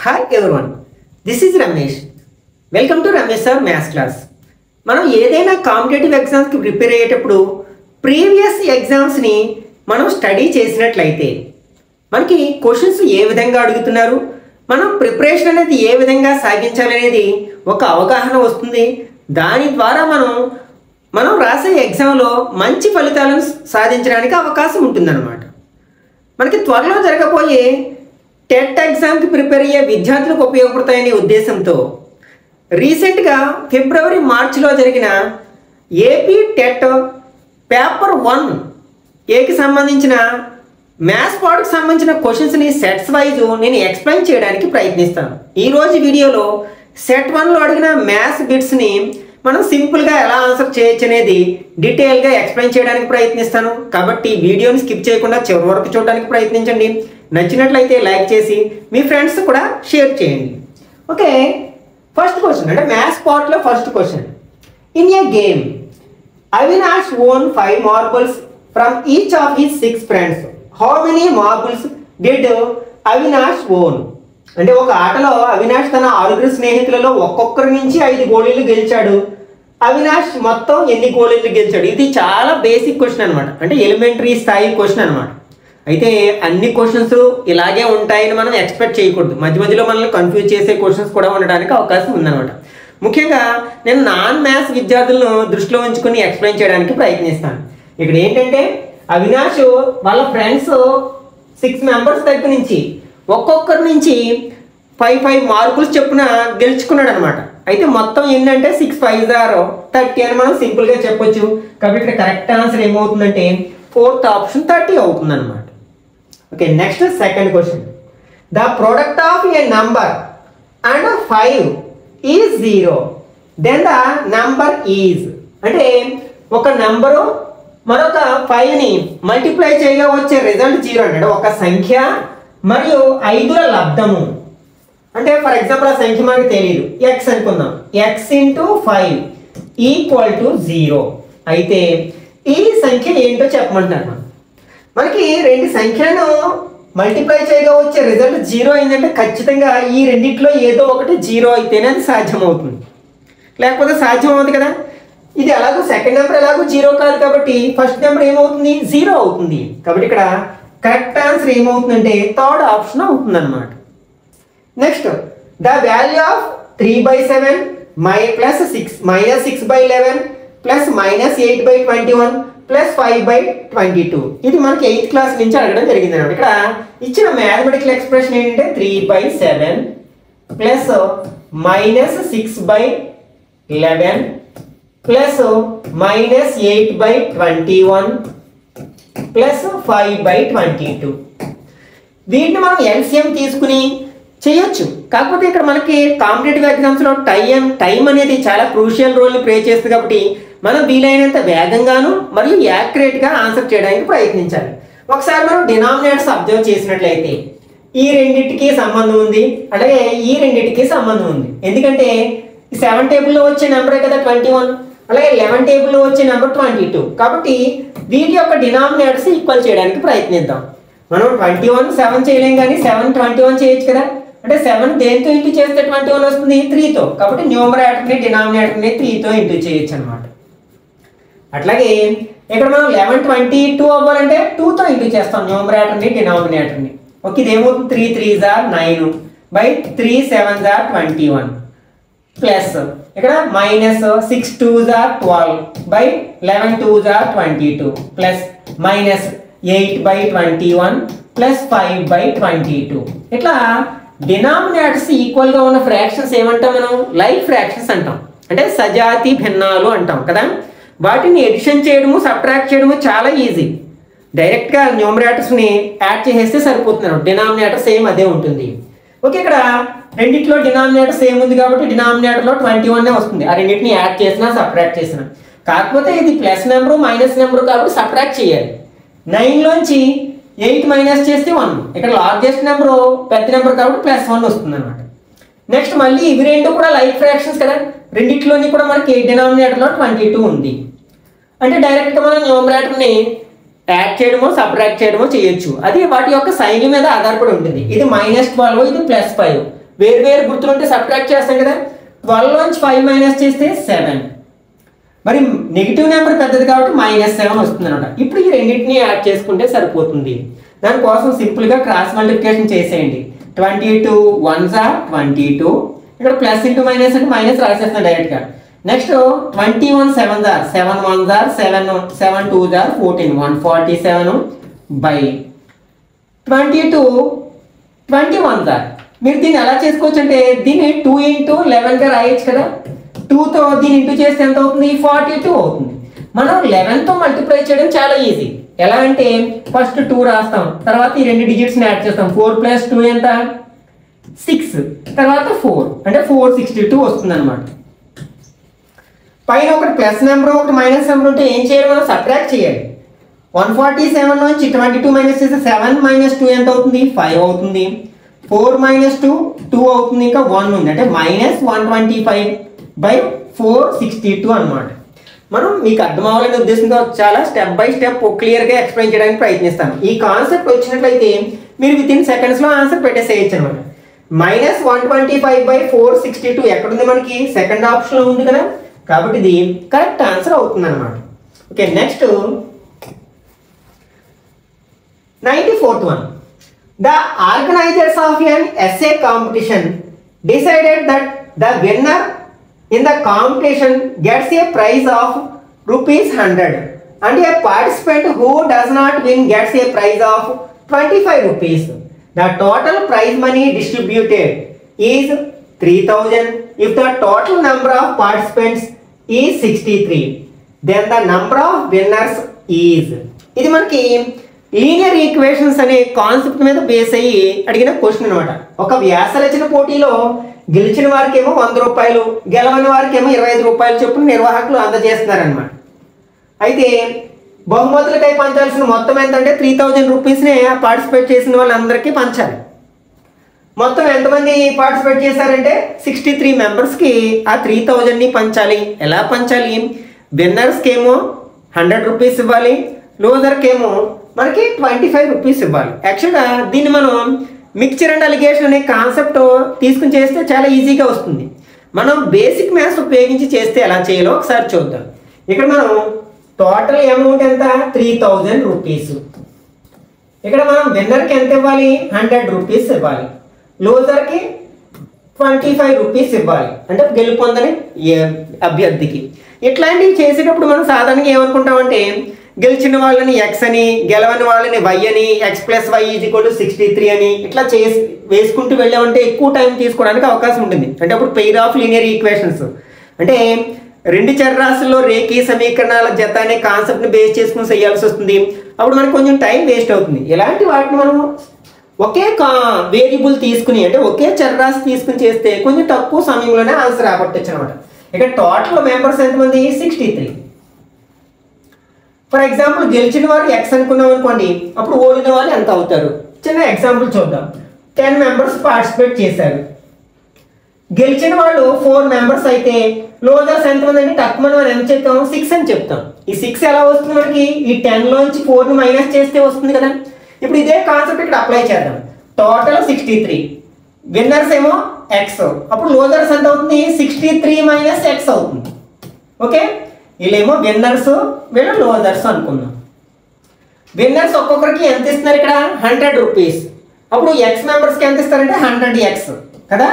Hi everyone, this is Ramesh. Welcome to Ramesh Sir Maths Class. మనం ఏదైనా competitive ఎగ్జామ్స్కి prepare అయ్యేటప్పుడు previous ఎగ్జామ్స్ని మనం స్టడీ చేసినట్లయితే మనకి క్వశ్చన్స్ ఏ విధంగా అడుగుతున్నారు, మనం ప్రిపరేషన్ అనేది ఏ విధంగా సాగించాలనేది ఒక అవగాహన వస్తుంది. దాని ద్వారా మనం రాసే ఎగ్జామ్లో మంచి ఫలితాలను సాధించడానికి అవకాశం ఉంటుందన్నమాట. మనకి త్వరలో జరగబోయే టెట్ ఎగ్జామ్కి ప్రిపేర్ అయ్యే విద్యార్థులకు ఉపయోగపడతాయనే ఉద్దేశంతో రీసెంట్గా ఫిబ్రవరి మార్చిలో జరిగిన ఏపీ టెట్ పేపర్ 1 సంబంధించిన మ్యాథ్స్ పార్ట్కి సంబంధించిన క్వశ్చన్స్ని సెట్స్ వైజ్ నేను ఎక్స్ప్లెయిన్ చేయడానికి ప్రయత్నిస్తాను. ఈరోజు వీడియోలో సెట్ 1లో అడిగిన మ్యాథ్స్ బిట్స్ని మనం సింపుల్గా ఎలా ఆన్సర్ చేయొచ్చు అనేది డీటెయిల్గా ఎక్స్ప్లెయిన్ చేయడానికి ప్రయత్నిస్తాను. కాబట్టి వీడియోని స్కిప్ చేయకుండా చివరి వరకు చూడడానికి ప్రయత్నించండి. నచ్చినట్లయితే లైక్ చేసి మీ ఫ్రెండ్స్ కూడా షేర్ చేయండి. ఓకే, ఫస్ట్ క్వశ్చన్ అంటే మ్యాథ్స్ పార్ట్లో first question. In a game Avinash own 5 marbles from each of his 6 friends. How many marbles did Avinash own? అంటే ఒక ఆటలో అవినాష్ తన 6 స్నేహితులలో ఒక్కొక్కరి నుంచి 5 గోళీలు గెలిచాడు. అవినాష్ మొత్తం ఎన్ని గోళీలు గెలిచాడు? ఇది చాలా బేసిక్ క్వశ్చన్ అనమాట, అంటే ఎలిమెంటరీ స్థాయి క్వశ్చన్ అనమాట. అయితే అన్ని క్వశ్చన్స్ ఇలాగే ఉంటాయని మనం ఎక్స్పెక్ట్ చేయకూడదు. మధ్య మధ్యలో మనల్ని కన్ఫ్యూజ్ చేసే క్వశ్చన్స్ కూడా ఉండడానికి అవకాశం ఉందన్నమాట. ముఖ్యంగా నేను నాన్ మ్యాథ్స్ విద్యార్థులను దృష్టిలో ఉంచుకొని ఎక్స్ప్లెయిన్ చేయడానికి ప్రయత్నిస్తాను. ఇక్కడ ఏంటంటే అవినాష్ వాళ్ళ ఫ్రెండ్స్ 6 members దగ్గర నుంచి ఒక్కొక్కరి నుంచి 5 మార్కులు చెప్పున గెలుచుకున్నాడు అనమాట. అయితే మొత్తం ఏంటంటే 6 5s are 30 అని మనం సింపుల్గా చెప్పొచ్చు. కాబట్టి ఇక్కడ కరెక్ట్ ఆన్సర్ ఏమవుతుందంటే 4th option 30 అవుతుంది అనమాట. Okay, next second question. The product of a number and 5 is 0, then the number is. అంటే ఒక నెంబరు మరొక 5ని మల్టిప్లై చేయగా వచ్చే రిజల్ట్ 0 అంటే ఒక సంఖ్య మరియు 5ల లబ్ధము. అంటే ఫర్ ఎగ్జాంపుల్ ఆ సంఖ్య మనకు తెలియదు, x అనుకుందాం. x × 5 = 0. అయితే ఈ సంఖ్య ఏంటో చెప్పమంటున్నారు. మనకి 2 సంఖ్యలను మల్టిప్లై చేయగా వచ్చే రిజల్ట్ 0 అయిందంటే ఖచ్చితంగా ఈ రెండిట్లో ఏదో ఒకటి 0 అయితేనే అది సాధ్యమవుతుంది, లేకపోతే సాధ్యం అవుతుంది కదా. ఇది ఎలాగో సెకండ్ నెంబర్ ఎలాగో 0 కాదు కాబట్టి ఫస్ట్ నెంబర్ ఏమవుతుంది? 0 అవుతుంది. కాబట్టి ఇక్కడ కరెక్ట్ ఆన్సర్ ఏమవుతుందంటే 3rd option అవుతుంది అనమాట. Next, the value of 3/7 plus 6/11 plus -8/21 plus 5/22. ఇది మనకి 8th క్లాస్ నుంచి అడగడం జరిగింది అనమాట. ఇక్కడ ఇచ్చిన మ్యాథమెటికల్ ఎక్స్ప్రెషన్ ఏంటంటే 3/7 ప్లస్ -6/11 ప్లస్ -8/21 ప్లస్ 5/22. వీటిని మనం ఎల్సిఎం తీసుకుని చేయొచ్చు. కాకపోతే ఇక్కడ మనకి కాంపిటేటివ్ ఎగ్జామ్స్లో టైం అనేది చాలా క్రూషియల్ రోల్ని ప్లే చేస్తుంది. కాబట్టి మనం వీలైనంత వేగంగాను మరియు యాక్యురేట్గా ఆన్సర్ చేయడానికి ప్రయత్నించాలి. ఒకసారి మనం డినామినేటర్స్ అబ్జర్వ్ చేసినట్లయితే ఈ రెండింటికి సంబంధం ఉంది, అలాగే ఈ రెండింటికి సంబంధం ఉంది. ఎందుకంటే 7 టేబుల్లో వచ్చే నెంబరే కదా 21, అలాగే 11 టేబుల్లో వచ్చే నెంబర్ 22. కాబట్టి వీటి యొక్క డినామినేటర్స్ ఈక్వల్ చేయడానికి ప్రయత్నిద్దాం. మనం 21 7 చేయలేం, కానీ 7 21 చేయొచ్చు కదా. అంటే 7 దేంతో ఇంటూ చేస్తే 21 వస్తుంది? 3తో. కాబట్టి న్యూమరేటర్ని డినామినేటర్ని 3తో ఇంటూ చేయొచ్చు అనమాట. అట్లాగే ఇక్కడ మనం 11 22 అవ్వాలంటే 2తో ఇంటూ చేస్తాం న్యూమరేటర్ని డినామినేటర్ని. ఓకే, ఇదేమవుతుంది? 3 3s are 9/3 7s are 21 plus ఇక్కడ -6 2s are 12/11 2s are 22 plus -8/21 plus 5/22. ఇట్లా డినామినేటర్స్ ఈక్వల్గా ఉన్న ఫ్రాక్షన్స్ ఏమంటాం? మనం లైక్ ఫ్రాక్షన్స్ అంటాం, అంటే సజాతి భిన్నాలు అంటాం కదా. వాటిని ఎడిషన్ చేయడము సబ్ట్రాక్ట్ చేయడము చాలా ఈజీ. డైరెక్ట్గా న్యూమరేటర్స్ని యాడ్ చేసేస్తే సరిపోతున్నారు, డినామినేటర్ సేమ్ అదే ఉంటుంది. ఓకే, ఇక్కడ రెండిట్లో డినామినేటర్ సేమ్ ఉంది కాబట్టి డినామినేటర్లో 21 వస్తుంది. ఆ రెండింటిని యాడ్ చేసినా సబ్ట్రాక్ట్ చేసినా. కాకపోతే ఇది ప్లస్ నెంబరు మైనస్ నెంబరు కాబట్టి సబ్ట్రాక్ట్ చేయాలి. 9లోంచి 8 మైనస్ చేస్తే 1. ఇక్కడ లార్జెస్ట్ నెంబరు పెద్ద నెంబర్ కాబట్టి +1 వస్తుంది అనమాట. నెక్స్ట్ మళ్ళీ ఇవి రెండు కూడా లైక్ ఫ్రాక్షన్స్ కదా, రెండిట్లోని కూడా మనకి డినామినేటర్లో 22 ఉంది. అంటే డైరెక్ట్గా మనం న్యూమరేటర్ని యాడ్ చేయడమో సబ్ట్రాక్ట్ చేయడమో చేయొచ్చు. అది వాటి యొక్క సైన్ మీద ఆధారపడి ఉంటుంది. ఇది -12, ఇది +5. వేరు వేరు గుర్తులు ఉంటే సబ్ట్రాక్ట్ చేస్తాం కదా. 12 నుంచి 5 మైనస్ చేస్తే 7. మరి నెగిటివ్ నెంబర్ పెద్దది కాబట్టి -7 వస్తుంది అనమాట. ఇప్పుడు ఈ రెండింటిని యాడ్ చేసుకుంటే సరిపోతుంది. దానికోసం సింపుల్గా క్రాస్ మల్టిప్లికేషన్ చేసేయండి. 22 1s are 22. ఇక్కడ ప్లస్ ఇంటూ మైనస్ అంటే మైనస్ రాసేస్తాను డైరెక్ట్గా. Next 21 7s are 7 1s are 7 2s are 14. 147 by 22 21s are. మీరు దీన్ని ఎలా చేసుకోవచ్చు అంటే దీన్ని 2 into 11గా రాయొచ్చు కదా. 2తో దీన్ని ఇంటూ చేస్తే ఎంత అవుతుంది? 42 అవుతుంది. మనం 11తో మల్టిప్లై చేయడం చాలా ఈజీ. ఎలా అంటే ఫస్ట్ 2 రాస్తాం, తర్వాత ఈ రెండు డిజిట్స్ని యాడ్ చేస్తాం. 4 + 2 ఎంత? 6. తర్వాత 4 అంటే 462 వస్తుంది అనమాట. పైన ఒకటి ప్లస్ నెంబర్ ఒకటి మైనస్ నెంబర్ ఉంటే ఏం చేయాలి? మనం సబ్ట్రాక్ట్ చేయాలి. 147 నుంచి 22 మైనస్ చేస్తే 7 - 2 ఎంత అవుతుంది? 5 అవుతుంది. 4 - 2 2 అవుతుంది. ఇంకా 1 ఉంది అంటే -125/462 అనమాట. మనం మీకు అర్థం అవ్వాలనే ఉద్దేశంతో చాలా స్టెప్ బై స్టెప్ క్లియర్గా ఎక్స్ప్లెయిన్ చేయడానికి ప్రయత్నిస్తాను. ఈ కాన్సెప్ట్ వచ్చినట్లయితే మీరు వితిన్ సెకండ్స్లో ఆన్సర్ పెట్టేసేయచ్చు అనమాట. -125/462 ఎక్కడుంది? మనకి సెకండ్ ఆప్షన్లో ఉంది కదా, కాబట్టి ఇది కరెక్ట్ ఆన్సర్ అవుతుంది అనమాట. Okay, next 94th one. The organizers of an essay competition decided that the winner in the competition gets a prize of ₹100 and a participant who does not win gets a prize of ₹25. The total prize money distributed is 3,000 if the total number of participants is 63. Then the number of winners is. ఇది మనకి linear equations అనే concept మీద base అయ్యి అడిగిన question అనమాట. ఒక వ్యాస రచన పోటీలో గెలిచిన వారికేమో ₹100, గెలవని వారికేమో ₹25 చొప్పున నిర్వాహకులు అందజేస్తున్నారనమాట. అయితే బహుమతులకై పంచాల్సిన మొత్తం ఎంతంటే 3,000 రూపీస్ని పార్టిసిపేట్ చేసిన వాళ్ళందరికీ పంచాలి. మొత్తం ఎంతమంది పార్టిసిపేట్ చేశారంటే 63 మెంబర్స్కి ఆ 3,000ని పంచాలి. ఎలా పంచాలి? విన్నర్స్కి ఏమో ₹100 ఇవ్వాలి, లూజర్కేమో మనకి ₹25 ఇవ్వాలి. యాక్చువల్గా దీన్ని మనం మిక్చర్ అండ్ అలిగేషన్ అనే కాన్సెప్ట్ తీసుకుని చేస్తే చాలా ఈజీగా వస్తుంది. మనం బేసిక్ మ్యాథ్స్ ఉపయోగించి చేస్తే ఎలా చేయాలో ఒకసారి చూద్దాం. ఇక్కడ మనం టోటల్ అమౌంట్ ఎంత? ₹3,000. ఇక్కడ మనం విన్నర్కి ఎంత ఇవ్వాలి? ₹100 ఇవ్వాలి, లూజర్కి ₹25 ఇవ్వాలి, అంటే గెలుపొందని అభ్యర్థికి. ఇట్లాంటివి చేసేటప్పుడు మనం సాధారణంగా ఏమనుకుంటామంటే గెలిచిన వాళ్ళని X అని, గెలవని వాళ్ళని Y అని, X + Y = 63 అని ఇట్లా వేసుకుంటూ వెళ్ళామంటే ఎక్కువ టైం తీసుకోవడానికి అవకాశం ఉంటుంది. అంటే అప్పుడు పెయిర్ ఆఫ్ లీనియర్ ఈక్వేషన్స్ అంటే రెండు చరరాశుల్లో రేఖీయ సమీకరణాల జత అనే కాన్సెప్ట్ని బేస్ చేసుకుని చేయాల్సి వస్తుంది. అప్పుడు మనకు కొంచెం టైం వేస్ట్ అవుతుంది. ఇలాంటి వాటిని మనం ఒకే వేరియబుల్ తీసుకుని అంటే ఒకే చరరాశి తీసుకుని చేస్తే కొంచెం తక్కువ సమయంలోనే ఆన్సర్ రాబట్టచ్చు అనమాట. ఇక్కడ టోటల్ మెంబర్స్ ఎంతమంది? 63. ఫర్ ఎగ్జాంపుల్ గెలిచిన వారు X అనుకున్నాం అనుకోండి, అప్పుడు ఓడిన వాళ్ళు ఎంత అవుతారు? చిన్న ఎగ్జాంపుల్ చూద్దాం. 10 మెంబర్స్ పార్టిసిపేట్ చేశారు. గెలిచిన వాళ్ళు 4 మెంబర్స్ అయితే లూజర్స్ ఎంతమంది అంటే తక్కువ మనం ఎంత చెప్తాం? 6 అని చెప్తాం. ఈ 6 ఎలా వస్తుంది మనకి? ఈ 10లోంచి 4ని మైనస్ చేస్తే వస్తుంది కదా. ఇప్పుడు ఇదే కాన్సెప్ట్ ఇక్కడ అప్లై చేద్దాం. టోటల్ 63, విన్నర్స్ ఏమో X, అప్పుడు లూజర్స్ ఎంత అవుతుంది? 63 - X అవుతుంది. ఓకే, వీళ్ళేమో విన్నర్స్, వీళ్ళు లూజర్స్ అనుకుందాం. విన్నర్స్ ఒక్కొక్కరికి ఎంత ఇస్తున్నారు? ఇక్కడ ₹100. అప్పుడు X మెంబర్స్కి ఎంత ఇస్తారంటే 100X కదా.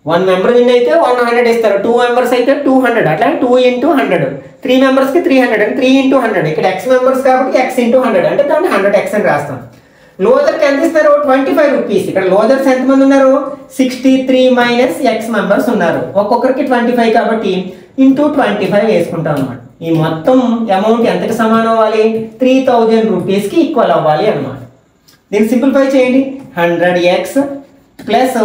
1 మెంబర్ విన్ అయితే 100 ఇస్తారు, 2 మెంబర్స్ అయితే 200, అట్లా 2 × 100. 3 మెంబర్స్కి 300 అంటే 3 × 100. ఇక్కడ X మెంబర్స్ కాబట్టి X × 100 అంటే దాన్ని 100X అని రాస్తాం. లోజర్కి ఎంత ఇస్తారు? ₹25. ఇక్కడ లోజర్స్ ఎంతమంది ఉన్నారు? 63 - X మెంబర్స్ ఉన్నారు. ఒక్కొక్కరికి 25 కాబట్టి × 25 వేసుకుంటాం అనమాట. ఈ మొత్తం అమౌంట్ ఎంతకి సమానం అవ్వాలి? ₹3,000కి ఈక్వల్ అవ్వాలి అనమాట. దీన్ని సింప్లిఫై చేయండి. 100X ప్లస్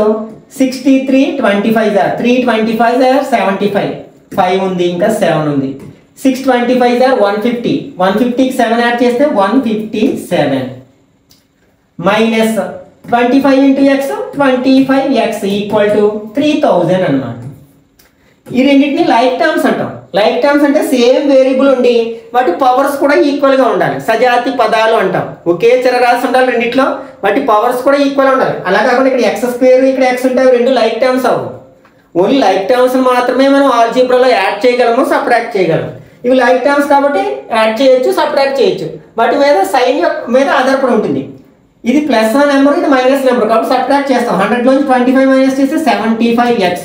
63 25 325 75, 5 ఉంది, ఇంకా 7 ఉంది. 625 150, 150కి 7 యాడ్ చేస్తే 157 మైనస్ 25 × X 25X = 3000 అనమాట. ఈ రెండింటిని లైక్ టర్మ్స్ అంటాం. లైక్ టర్మ్స్ అంటే సేమ్ వేరియబుల్ ఉండి వాటి పవర్స్ కూడా ఈక్వల్గా ఉండాలి. సజాతి పదాలు అంటాం. ఒకే చరరాశి ఉండాలి రెండిట్లో, వాటి పవర్స్ కూడా ఈక్వల్ ఉండాలి. అలా కాకుండా ఇక్కడ ఎక్స్ స్క్వేర్ ఇక్కడ ఎక్స్ ఉంటాయి, రెండు లైక్ టర్మ్స్ అవ్వు. ఓన్లీ లైక్ టర్మ్స్ మాత్రమే మనం ఆల్జీబ్రాలో యాడ్ చేయగలము, సబ్ట్రాక్ట్ చేయగలము. ఇవి లైక్ టర్మ్స్ కాబట్టి యాడ్ చేయొచ్చు, సబ్ట్రాక్ట్ చేయొచ్చు. వాటి మీద సైన్ మీద ఆధారపడి ఉంటుంది. ఇది ప్లస్ నెంబర్, ఇది మైనస్ నెంబర్ కాబట్టి సబ్ట్రాక్ట్ చేస్తాం. 100లోంచి 25 మైనస్ చేస్తే 75x.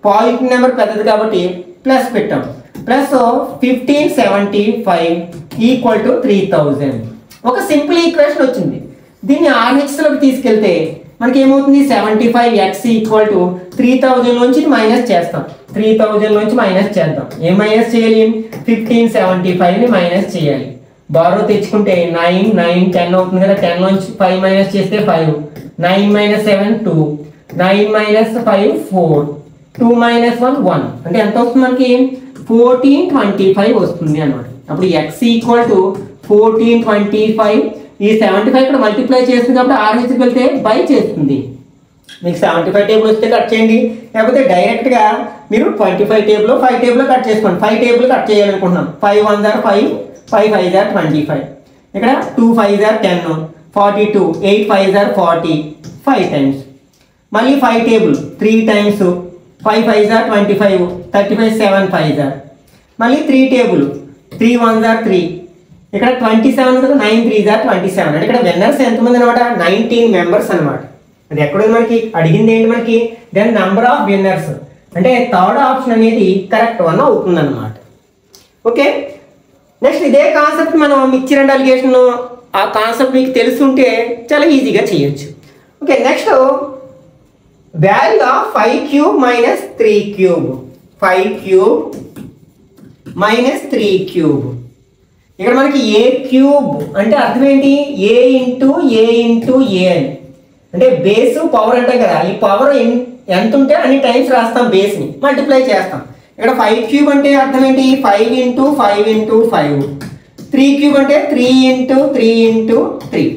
పాజిటివ్ నెంబర్ పెద్దది కాబట్టి ప్లస్ పెట్టాం. Plus 1575 equal to 3000. ఒక సింపుల్ ఈక్వేషన్ వచ్చింది. దీన్ని RHSలోకి తీసుకెళ్తే మనకి ఏమవుతుంది? 75x ఈక్వల్ టు 3000 నుంచి మైనస్ చేస్తాం. 3000 నుంచి మైనస్ చేద్దాం. ఏం మైనస్ చేయాలి? 1575ని మైనస్ చేయాలి. బారో తెచ్చుకుంటే 9 9 10 అవుతుంది కదా. 10 నుంచి 5 మైనస్ చేస్తే 5. 9 మైనస్ 7 2. 9 మైనస్ 5 4. 2 మైనస్ 1 1. అంటే ఎంత వస్తుంది మనకి? 1425 వస్తుంది అనమాట. అప్పుడు x ఈక్వల్ టు 1425. ఈ 75 ఇక్కడ మల్టిప్లై చేస్తుంది కాబట్టి RHSకి వెళ్తే బై చేస్తుంది. మీకు 75 టేబుల్ వస్తే కట్ చేయండి, లేకపోతే డైరెక్ట్గా మీరు 25 టేబుల్ 5 టేబుల్ కట్ చేసుకోండి. 5 టేబుల్ కట్ చేయాలనుకుంటున్నాం. 5 1 are 5, 5 5 are 25. ఇక్కడ 2 5 are 10, 42, 8 5 are 40, 5 times. మళ్ళీ 5 టేబుల్ 3 times, 5 5 are 25, 35 7 5 are. మళ్ళీ 3 టేబుల్ 3 1 are 3. ఇక్కడ 27 కదా, 9 3 are 27. అంటే ఇక్కడ విన్నర్స్ ఎంతమంది అనమాట? 19 మెంబర్స్ అనమాట. అది ఎక్కడ మనకి అడిగింది ఏంటి? మనకి దెన్ నంబర్ ఆఫ్ విన్నర్స్. అంటే థర్డ్ ఆప్షన్ అనేది కరెక్ట్ వన్ అవుతుంది అనమాట. ఓకే, నెక్స్ట్ ఇదే కాన్సెప్ట్ మనం మిక్చర్ అండ్ అలిగేషన్, ఆ కాన్సెప్ట్ మీకు తెలుసుంటే చాలా ఈజీగా చేయొచ్చు. Okay, next value of 5 cube minus 3 cube. 5 cube minus 3 cube. ఇక్కడ మనకి ఏ క్యూబ్ అంటే అర్థం ఏంటి? ఏ ఇంటూ ఏ ఇంటూ ఏ అని. అంటే బేస్ పవర్ అంటాం కదా, ఈ పవర్ ఎంత ఉంటే అన్ని టైమ్స్ రాస్తాం, బేస్ని మల్టిప్లై చేస్తాం. ఇక్కడ 5 క్యూబ్ అంటే అర్థం ఏంటి? 5 ఇంటూ 5 ఇంటూ 5. 3 క్యూబ్ అంటే 3 ఇంటూ 3 ఇంటూ 3.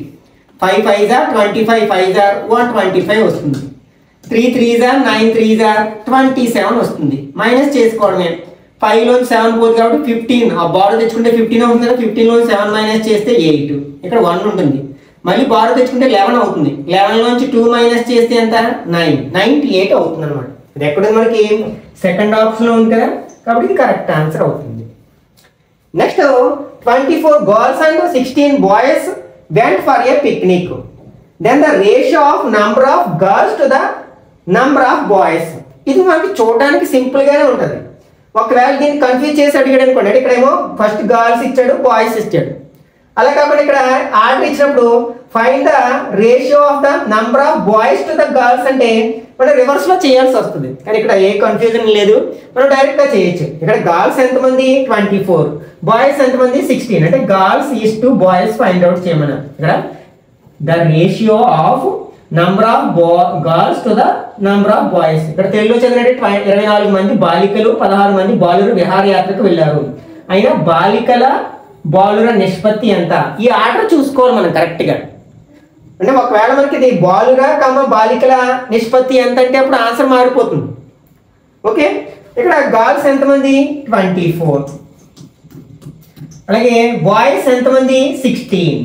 5 5 are 25, 5 are 125 వస్తుంది. 3 3 are 9 3 are 27 వస్తుంది. మైనస్ చేసుకోవడమే. 5లోంచి 7 పోదు కాబట్టి 15. ఆ బార్ తెచ్చుకుంటే 15 అవుతుంది కదా. 15లోంచి 7 మైనస్ చేస్తే 8. ఇక్కడ 1 ఉంటుంది. మళ్ళీ బార్ తెచ్చుకుంటే 11 అవుతుంది. 11లోంచి 2 మైనస్ చేస్తే ఎంత? 9. 98 అవుతుంది అనమాట. ఇది ఎక్కడ మనకి సెకండ్ ఆప్షన్లో ఉంది కదా, కాబట్టి ఇది కరెక్ట్ ఆన్సర్ అవుతుంది. Next 24 girls and 16 boys went for a picnic. Then the ratio of number of girls to the number of boys. ఇది మనకి చూడడానికి సింపుల్గానే ఉంటుంది. ఒకవేళ దీన్ని కన్ఫ్యూజ్ చేసి అడిగాడు అనుకోండి, అంటే ఇక్కడేమో ఫస్ట్ గర్ల్స్ ఇచ్చాడు, బాయ్స్ ఇచ్చాడు. అలా కాకుండా ఇక్కడ ఆర్డర్ ఇచ్చినప్పుడు find the ratio of the number of boys to the girls అంటే మనం రివర్స్లో చేయాల్సి వస్తుంది. కానీ ఇక్కడ ఏ కన్ఫ్యూజన్ లేదు, మనం డైరెక్ట్గా చేయొచ్చు. ఇక్కడ గర్ల్స్ ఎంతమంది? 24, బాయ్స్ ఎంతమంది? 16. అంటే girls is to boys find out చేయమన్నారు. ఇక్కడ the ratio of number of girls to the number of boys. ఇక్కడ తెలుగులో చదివినట్టు 24 మంది బాలికలు 16 మంది బాలురు విహారయాత్రకు వెళ్ళారు. అయినా బాలికల బాలుర నిష్పత్తి ఎంత? ఈ ఆర్డర్ చూసుకోవాలి మనం కరెక్ట్గా. అంటే ఒకవేళ మనకి ఇది బాలుర బాలికల నిష్పత్తి ఎంత అంటే అప్పుడు ఆన్సర్ మారిపోతుంది. ఓకే, ఇక్కడ గర్ల్స్ ఎంతమంది? 24. అలాగే బాయ్స్ ఎంతమంది? 16.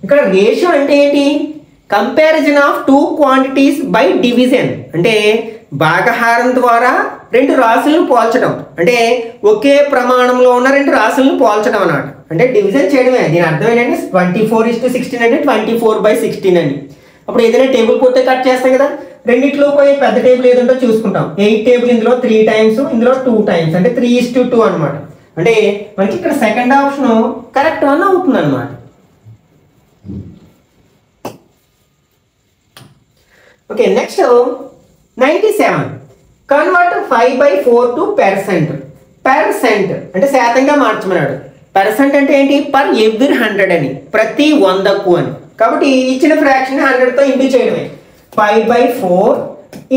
ఇక్కడ రేషియో అంటే ఏంటి? Comparison of 2 quantities by division. అంటే భాగహారం ద్వారా 2 రాశులను పోల్చడం. అంటే ఒకే ప్రమాణంలో ఉన్న 2 రాశులను పోల్చడం అన్నమాట. అంటే డివిజన్ చేయడమే. దీని అర్థం ఏంటంటే 24:16 అంటే 24/16 అని. అప్పుడు ఏదైనా టేబుల్ పోతే కట్ చేస్తాం కదా, రెండిట్లో పోయి పెద్ద టేబుల్ ఏదంటో చూసుకుంటాం. 8 టేబుల్ ఇందులో 3 times, ఇందులో 2 times, అంటే 3:2 అనమాట. అంటే మనకి ఇక్కడ సెకండ్ ఆప్షన్ కరెక్ట్ వన్ అవుతుంది అనమాట. Okay, next 97. Convert 5/4 to percent. percent అంటే శాతంగా మార్చమన్నాడు. పర్సెంట్ అంటే ఏంటి? పర్ ఎవ్రీ 100 అని, ప్రతి 100కు అని. కాబట్టి ఇచ్చిన ఫ్రాక్షన్ 100తో ఇంటూ చేయడమే. 5/4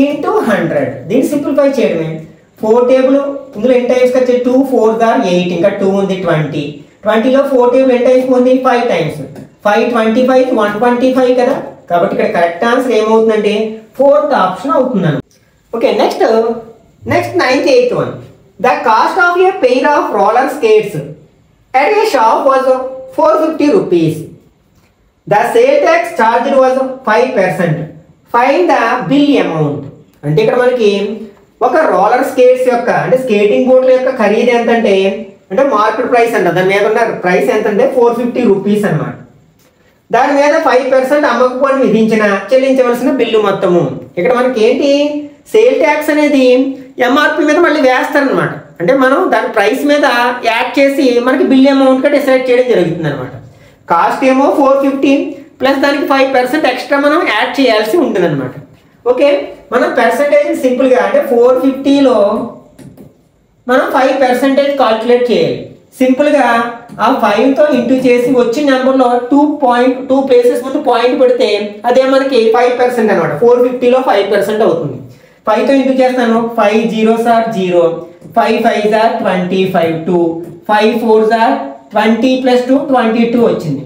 ఇంటూ 100. దీన్ని సింప్లిఫై చేయడమే. 4 టేబుల్ ఇందులో ఎన్ని టైమ్స్ వచ్చాయి? 2 4s are 8, ఇంకా 2 ఉంది 20. 20లో 4 టేబుల్ ఎన్ని టైమ్స్ ఉంది? 5 times. 5 25 125 కదా. కాబట్టి ఇక్కడ కరెక్ట్ ఆన్సర్ ఏమవుతుందంటే 4th ఆప్షన్ అవుతుందని. Okay, next 9th 8th 1. The cost of a pair of roller skates at a shop was 450 rupees. The sale tax charged was 5%. Find the bill amount. అంటే ఇక్కడ మనకి ఒక roller skates యొక్క అంటే skating బోర్డుల యొక్క ఖరీదు ఎంత అంటే మార్కెట్ ప్రైస్ అంట, దాని మీద ఉన్న ప్రైస్ ఎంత అంటే 450 రూపీస్ అనమాట. దాని మీద 5% అమ్మకు పన్ను విధించిన చెల్లించవలసిన బిల్లు మొత్తము. ఇక్కడ మనకి ఏంటి సేల్ ట్యాక్స్ అనేది ఎంఆర్పి మీద మళ్ళీ వేస్తారనమాట. అంటే మనం దాని ప్రైస్ మీద యాడ్ చేసి మనకి బిల్ అమౌంట్గా డిసైడ్ చేయడం జరుగుతుంది అనమాట. కాస్ట్ ఏమో 450 ప్లస్ దానికి 5% ఎక్స్ట్రా మనం యాడ్ చేయాల్సి ఉంటుంది అనమాట. ఓకే, మనం పర్సంటేజ్ సింపుల్గా అంటే 450లో మనం 5% కాల్కులేట్ చేయాలి. సింపుల్గా ఆ 5తో ఇంటూ చేసి వచ్చిన నెంబర్లో 2 ప్లేసెస్ ముందు పాయింట్ పెడితే అదే మనకి 5% అనమాట. 450లో 5% అవుతుంది. 5తో ఇంటూ చేస్తాను, 5 zeros are 0, 5 5s are 25, 2 5 4s are 20 plus 2 22 వచ్చింది.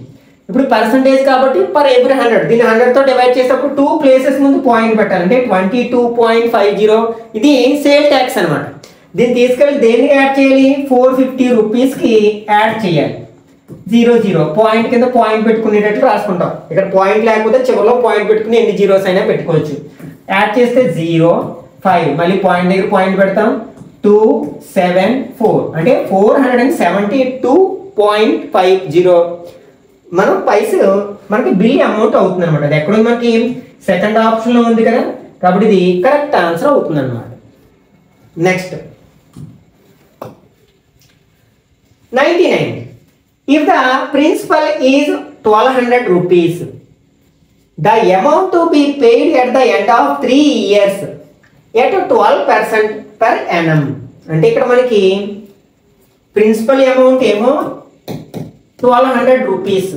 ఇప్పుడు పర్సంటేజ్ కాబట్టి పర్ ఎవ్రీ 100 దీన్ని 100తో డివైడ్ చేసేటప్పుడు 2 ప్లేసెస్ ముందు పాయింట్ పెట్టాలి. అంటే 22.50 ఇది సేల్ ట్యాక్స్ అనమాట. దీన్ని తీసుకెళ్ళి దేనికి యాడ్ చేయాలి, 450 రూపీస్కి యాడ్ చేయాలి. 00 పాయింట్ కింద పాయింట్ పెట్టుకునేటట్లు రాసుకుంటాం. ఇక్కడ పాయింట్ లేకపోతే చివరిలో పాయింట్ పెట్టుకుని ఎన్ని జీరోస్ అయినా పెట్టుకోవచ్చు. యాడ్ చేస్తే 0 5 మళ్ళీ పాయింట్ దగ్గర పాయింట్ పెడతాం 274 అంటే 472.50 మనం పైసలు మనకి బిల్ అమౌంట్ అవుతుంది అనమాట. అది ఎక్కడ మనకి సెకండ్ ఆప్షన్లో ఉంది కదా, కాబట్టి ఇది కరెక్ట్ ఆన్సర్ అవుతుంది అనమాట. Next 99. If the principal is 1200 rupees, the amount to be paid at the end of 3 years at 12% per annum. అంటే ఇక్కడ మనకి ప్రిన్సిపల్ అమౌంట్ ఏమో 1200 రూపీస్.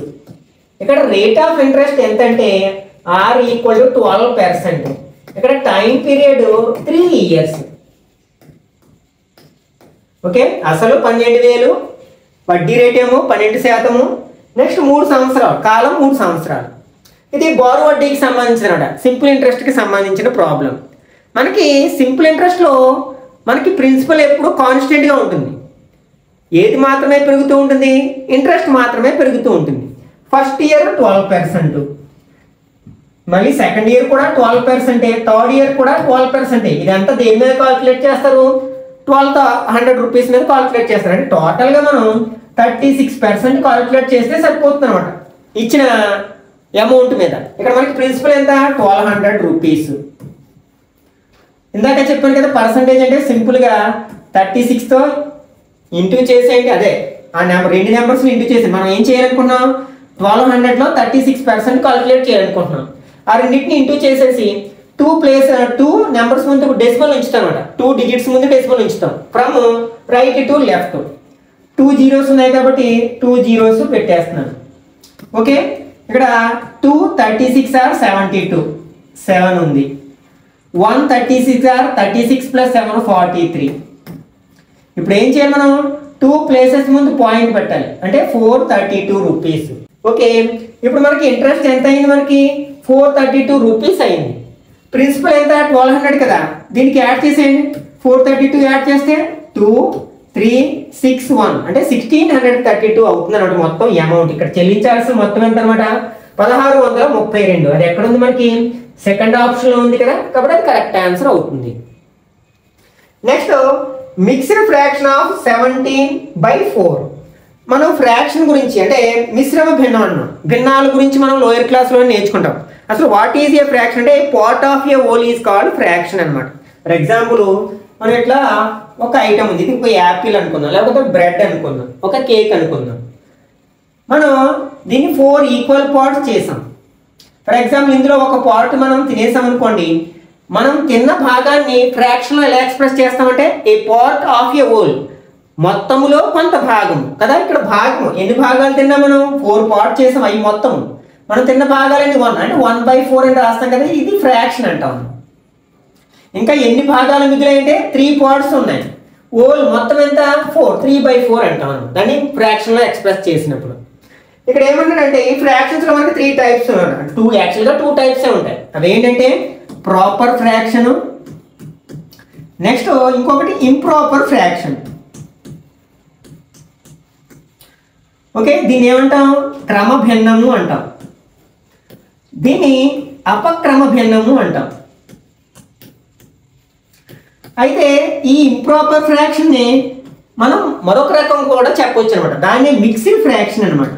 ఇక్కడ రేట్ ఆఫ్ ఇంట్రెస్ట్ ఎంత అంటే R = 12%. ఇక్కడ టైం పీరియడ్ 3 years. ఓకే, అసలు 12,000, వడ్డీ రేట్ ఏమో 12%, నెక్స్ట్ 3 సంవత్సరాలు, కాలం 3 సంవత్సరాలు. ఇది బారో వడ్డీకి సంబంధించిన సింపుల్ ఇంట్రెస్ట్కి సంబంధించిన ప్రాబ్లం. మనకి సింపుల్ ఇంట్రెస్ట్లో మనకి ప్రిన్సిపల్ ఎప్పుడు కాన్స్టెంట్గా ఉంటుంది. ఏది మాత్రమే పెరుగుతూ ఉంటుంది, ఇంట్రెస్ట్ మాత్రమే పెరుగుతూ ఉంటుంది. ఫస్ట్ ఇయర్ 12%, మళ్ళీ సెకండ్ ఇయర్ కూడా 12%, థర్డ్ ఇయర్ కూడా 12%. ఇదంతా దేని మీద కాల్కులేట్ చేస్తారు, 1200 రూపీస్ మీద కాల్కులేట్ చేస్తారు. అంటే టోటల్గా మనం 36% కాల్కులేట్ చేస్తే సరిపోతుంది అనమాట ఇచ్చిన అమౌంట్ మీద. ఇక్కడ మనకి ప్రిన్సిపల్ ఎంత 1200 రూపీస్. ఇందాక చెప్పాను కదా పర్సంటేజ్ అంటే సింపుల్గా 36తో ఇంటూ చేసేయండి. అదే ఆ నెంబర్ 2 నెంబర్స్ని ఇంటూ చేసి మనం ఏం చేయాలనుకున్నాం, 1200లో 36% కాల్కులేట్ చేయాలనుకుంటున్నాం. ఆ రెండింటిని ఇంటూ చేసేసి 2 నెంబర్స్ ముందు డెసిమల్ ఉంచుతాం అనమాట. 2 digits ముందు డెసిమల్ ఉంచుతాం. From right to left 2 zeros ఉన్నాయి కాబట్టి 2 zeros పెట్టేస్తున్నాను. ఓకే, ఇక్కడ 2 36 are 72, 7 ఉంది. 1 36 are 36 plus 7 43. ఇప్పుడు ఏం చేయాలి, మనం 2 ప్లేసెస్ ముందు పాయింట్ పెట్టాలి. అంటే 432 రూపీస్. ఓకే, ఇప్పుడు మనకి ఇంట్రెస్ట్ ఎంత అయింది, మనకి 432 రూపీస్ అయింది. ప్రిన్సిపల్ ఎంత 1200 కదా, దీనికి యాడ్ చేసేయండి. 432 యాడ్ చేస్తే 2 3 6 1 అంటే 1632 అవుతుంది అనమాట మొత్తం అమౌంట్. ఇక్కడ చెల్లించాల్సిన మొత్తం ఎంత అనమాట 1632. అది ఎక్కడ ఉంది, మనకి సెకండ్ ఆప్షన్లో ఉంది కదా, కాబట్టి అది కరెక్ట్ ఆన్సర్ అవుతుంది. Next mixed fraction of 17/4. మనం ఫ్రాక్షన్ గురించి అంటే మిశ్రమ భిన్నాల గురించి మనం లోయర్ క్లాస్లో నేర్చుకుంటాం. అసలు వాట్ ఈజ్ ఏ ఫ్రాక్షన్ అంటే part of A whole is called fraction అనమాట. ఫర్ ఎగ్జాంపుల్ మనం ఇట్లా ఒక ఐటమ్ ఉంది, ఇది ఒక యాపిల్ అనుకుందాం, లేకపోతే బ్రెడ్ అనుకుందాం, ఒక కేక్ అనుకుందాం. మనం దీన్ని 4 ఈక్వల్ పార్ట్స్ చేసాం. ఫర్ ఎగ్జాంపుల్ ఇందులో ఒక పార్ట్ మనం తినేసాం అనుకోండి, మనం తిన్న భాగాన్ని ఫ్రాక్షన్లో ఎలా ఎక్స్ప్రెస్ చేస్తామంటే ఏ పార్ట్ ఆఫ్ ఏ హోల్, మొత్తములో కొంత భాగం కదా. ఇక్కడ భాగం ఎన్ని భాగాలు తిన్నా మనం 4 పార్ట్ చేసాం, అవి మొత్తం మనం తిన్న భాగాలన్నీ 1 అంటే 1/4 అని రాస్తాం కదా, ఇది ఫ్రాక్షన్ అంటాం. ఇంకా ఎన్ని భాగాలు మిగిలాయంటే 3 పార్ట్స్ ఉన్నాయి, హోల్ మొత్తం ఎంత 4, 3/4 అంటాం మనం దాన్ని ఫ్రాక్షన్లో ఎక్స్ప్రెస్ చేసినప్పుడు. ఇక్కడ ఏమంటాడంటే ఈ ఫ్రాక్షన్స్లో మనకి 3 టైప్స్ ఉన్నాయి. యాక్చువల్గా 2 టైప్సే ఉంటాయి. అవి ఏంటంటే ప్రాపర్ ఫ్రాక్షన్, నెక్స్ట్ ఇంకొకటి ఇంప్రాపర్ ఫ్రాక్షన్. ఓకే, దీన్ని ఏమంటాం? క్రమభిన్నము అంటాం. దీన్ని అపక్రమ భిన్నము అంటాం. అయితే ఈ ఇంప్రాపర్ ఫ్రాక్షన్ని మనం మరొక రకం కూడా చెప్పవచ్చు అనమాట. దాన్ని మిక్స్డ్ ఫ్రాక్షన్ అనమాట.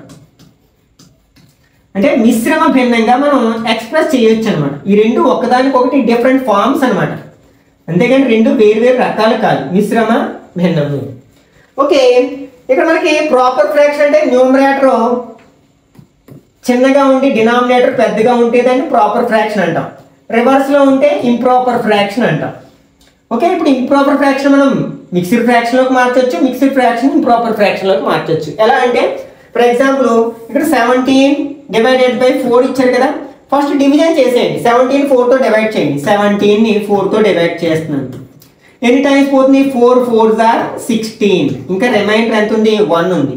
అంటే మిశ్రమ భిన్నంగా మనం ఎక్స్ప్రెస్ చేయొచ్చు అనమాట. ఈ రెండు ఒకదానికొకటి డిఫరెంట్ ఫార్మ్స్ అనమాట. అంతేగాని రెండు వేరు వేరు రకాలు కాదు, మిశ్రమ భిన్నము. ఓకే, ఇక్కడ మనకి ప్రాపర్ ఫ్రాక్షన్ అంటే న్యూమరేటర్ చిన్నగా ఉండి డినామినేటర్ పెద్దగా ఉంటే దాన్ని ప్రాపర్ ఫ్రాక్షన్ అంటాం. రివర్స్లో ఉంటే ఇంప్రాపర్ ఫ్రాక్షన్ అంటాం. ఓకే, ఇప్పుడు ఇంప్రాపర్ ఫ్రాక్షన్ మనం మిక్స్డ్ ఫ్రాక్షన్లోకి మార్చొచ్చు, మిక్స్డ్ ఫ్రాక్షన్ ఇంప్రాపర్ ఫ్రాక్షన్లోకి మార్చొచ్చు. ఎలా అంటే ఫర్ ఎగ్జాంపుల్ ఇక్కడ 17 డివైడెడ్ బై 4 ఇచ్చారు కదా. ఫస్ట్ డివిజన్ చేసేయండి. 17 4తో డివైడ్ చేయండి. 17ని 4తో డివైడ్ చేస్తున్నాను. ఎన్ని టైమ్స్ పోతుంది? 4 4s are 16. ఇంకా రిమైండర్ ఎంత ఉంది? 1 ఉంది.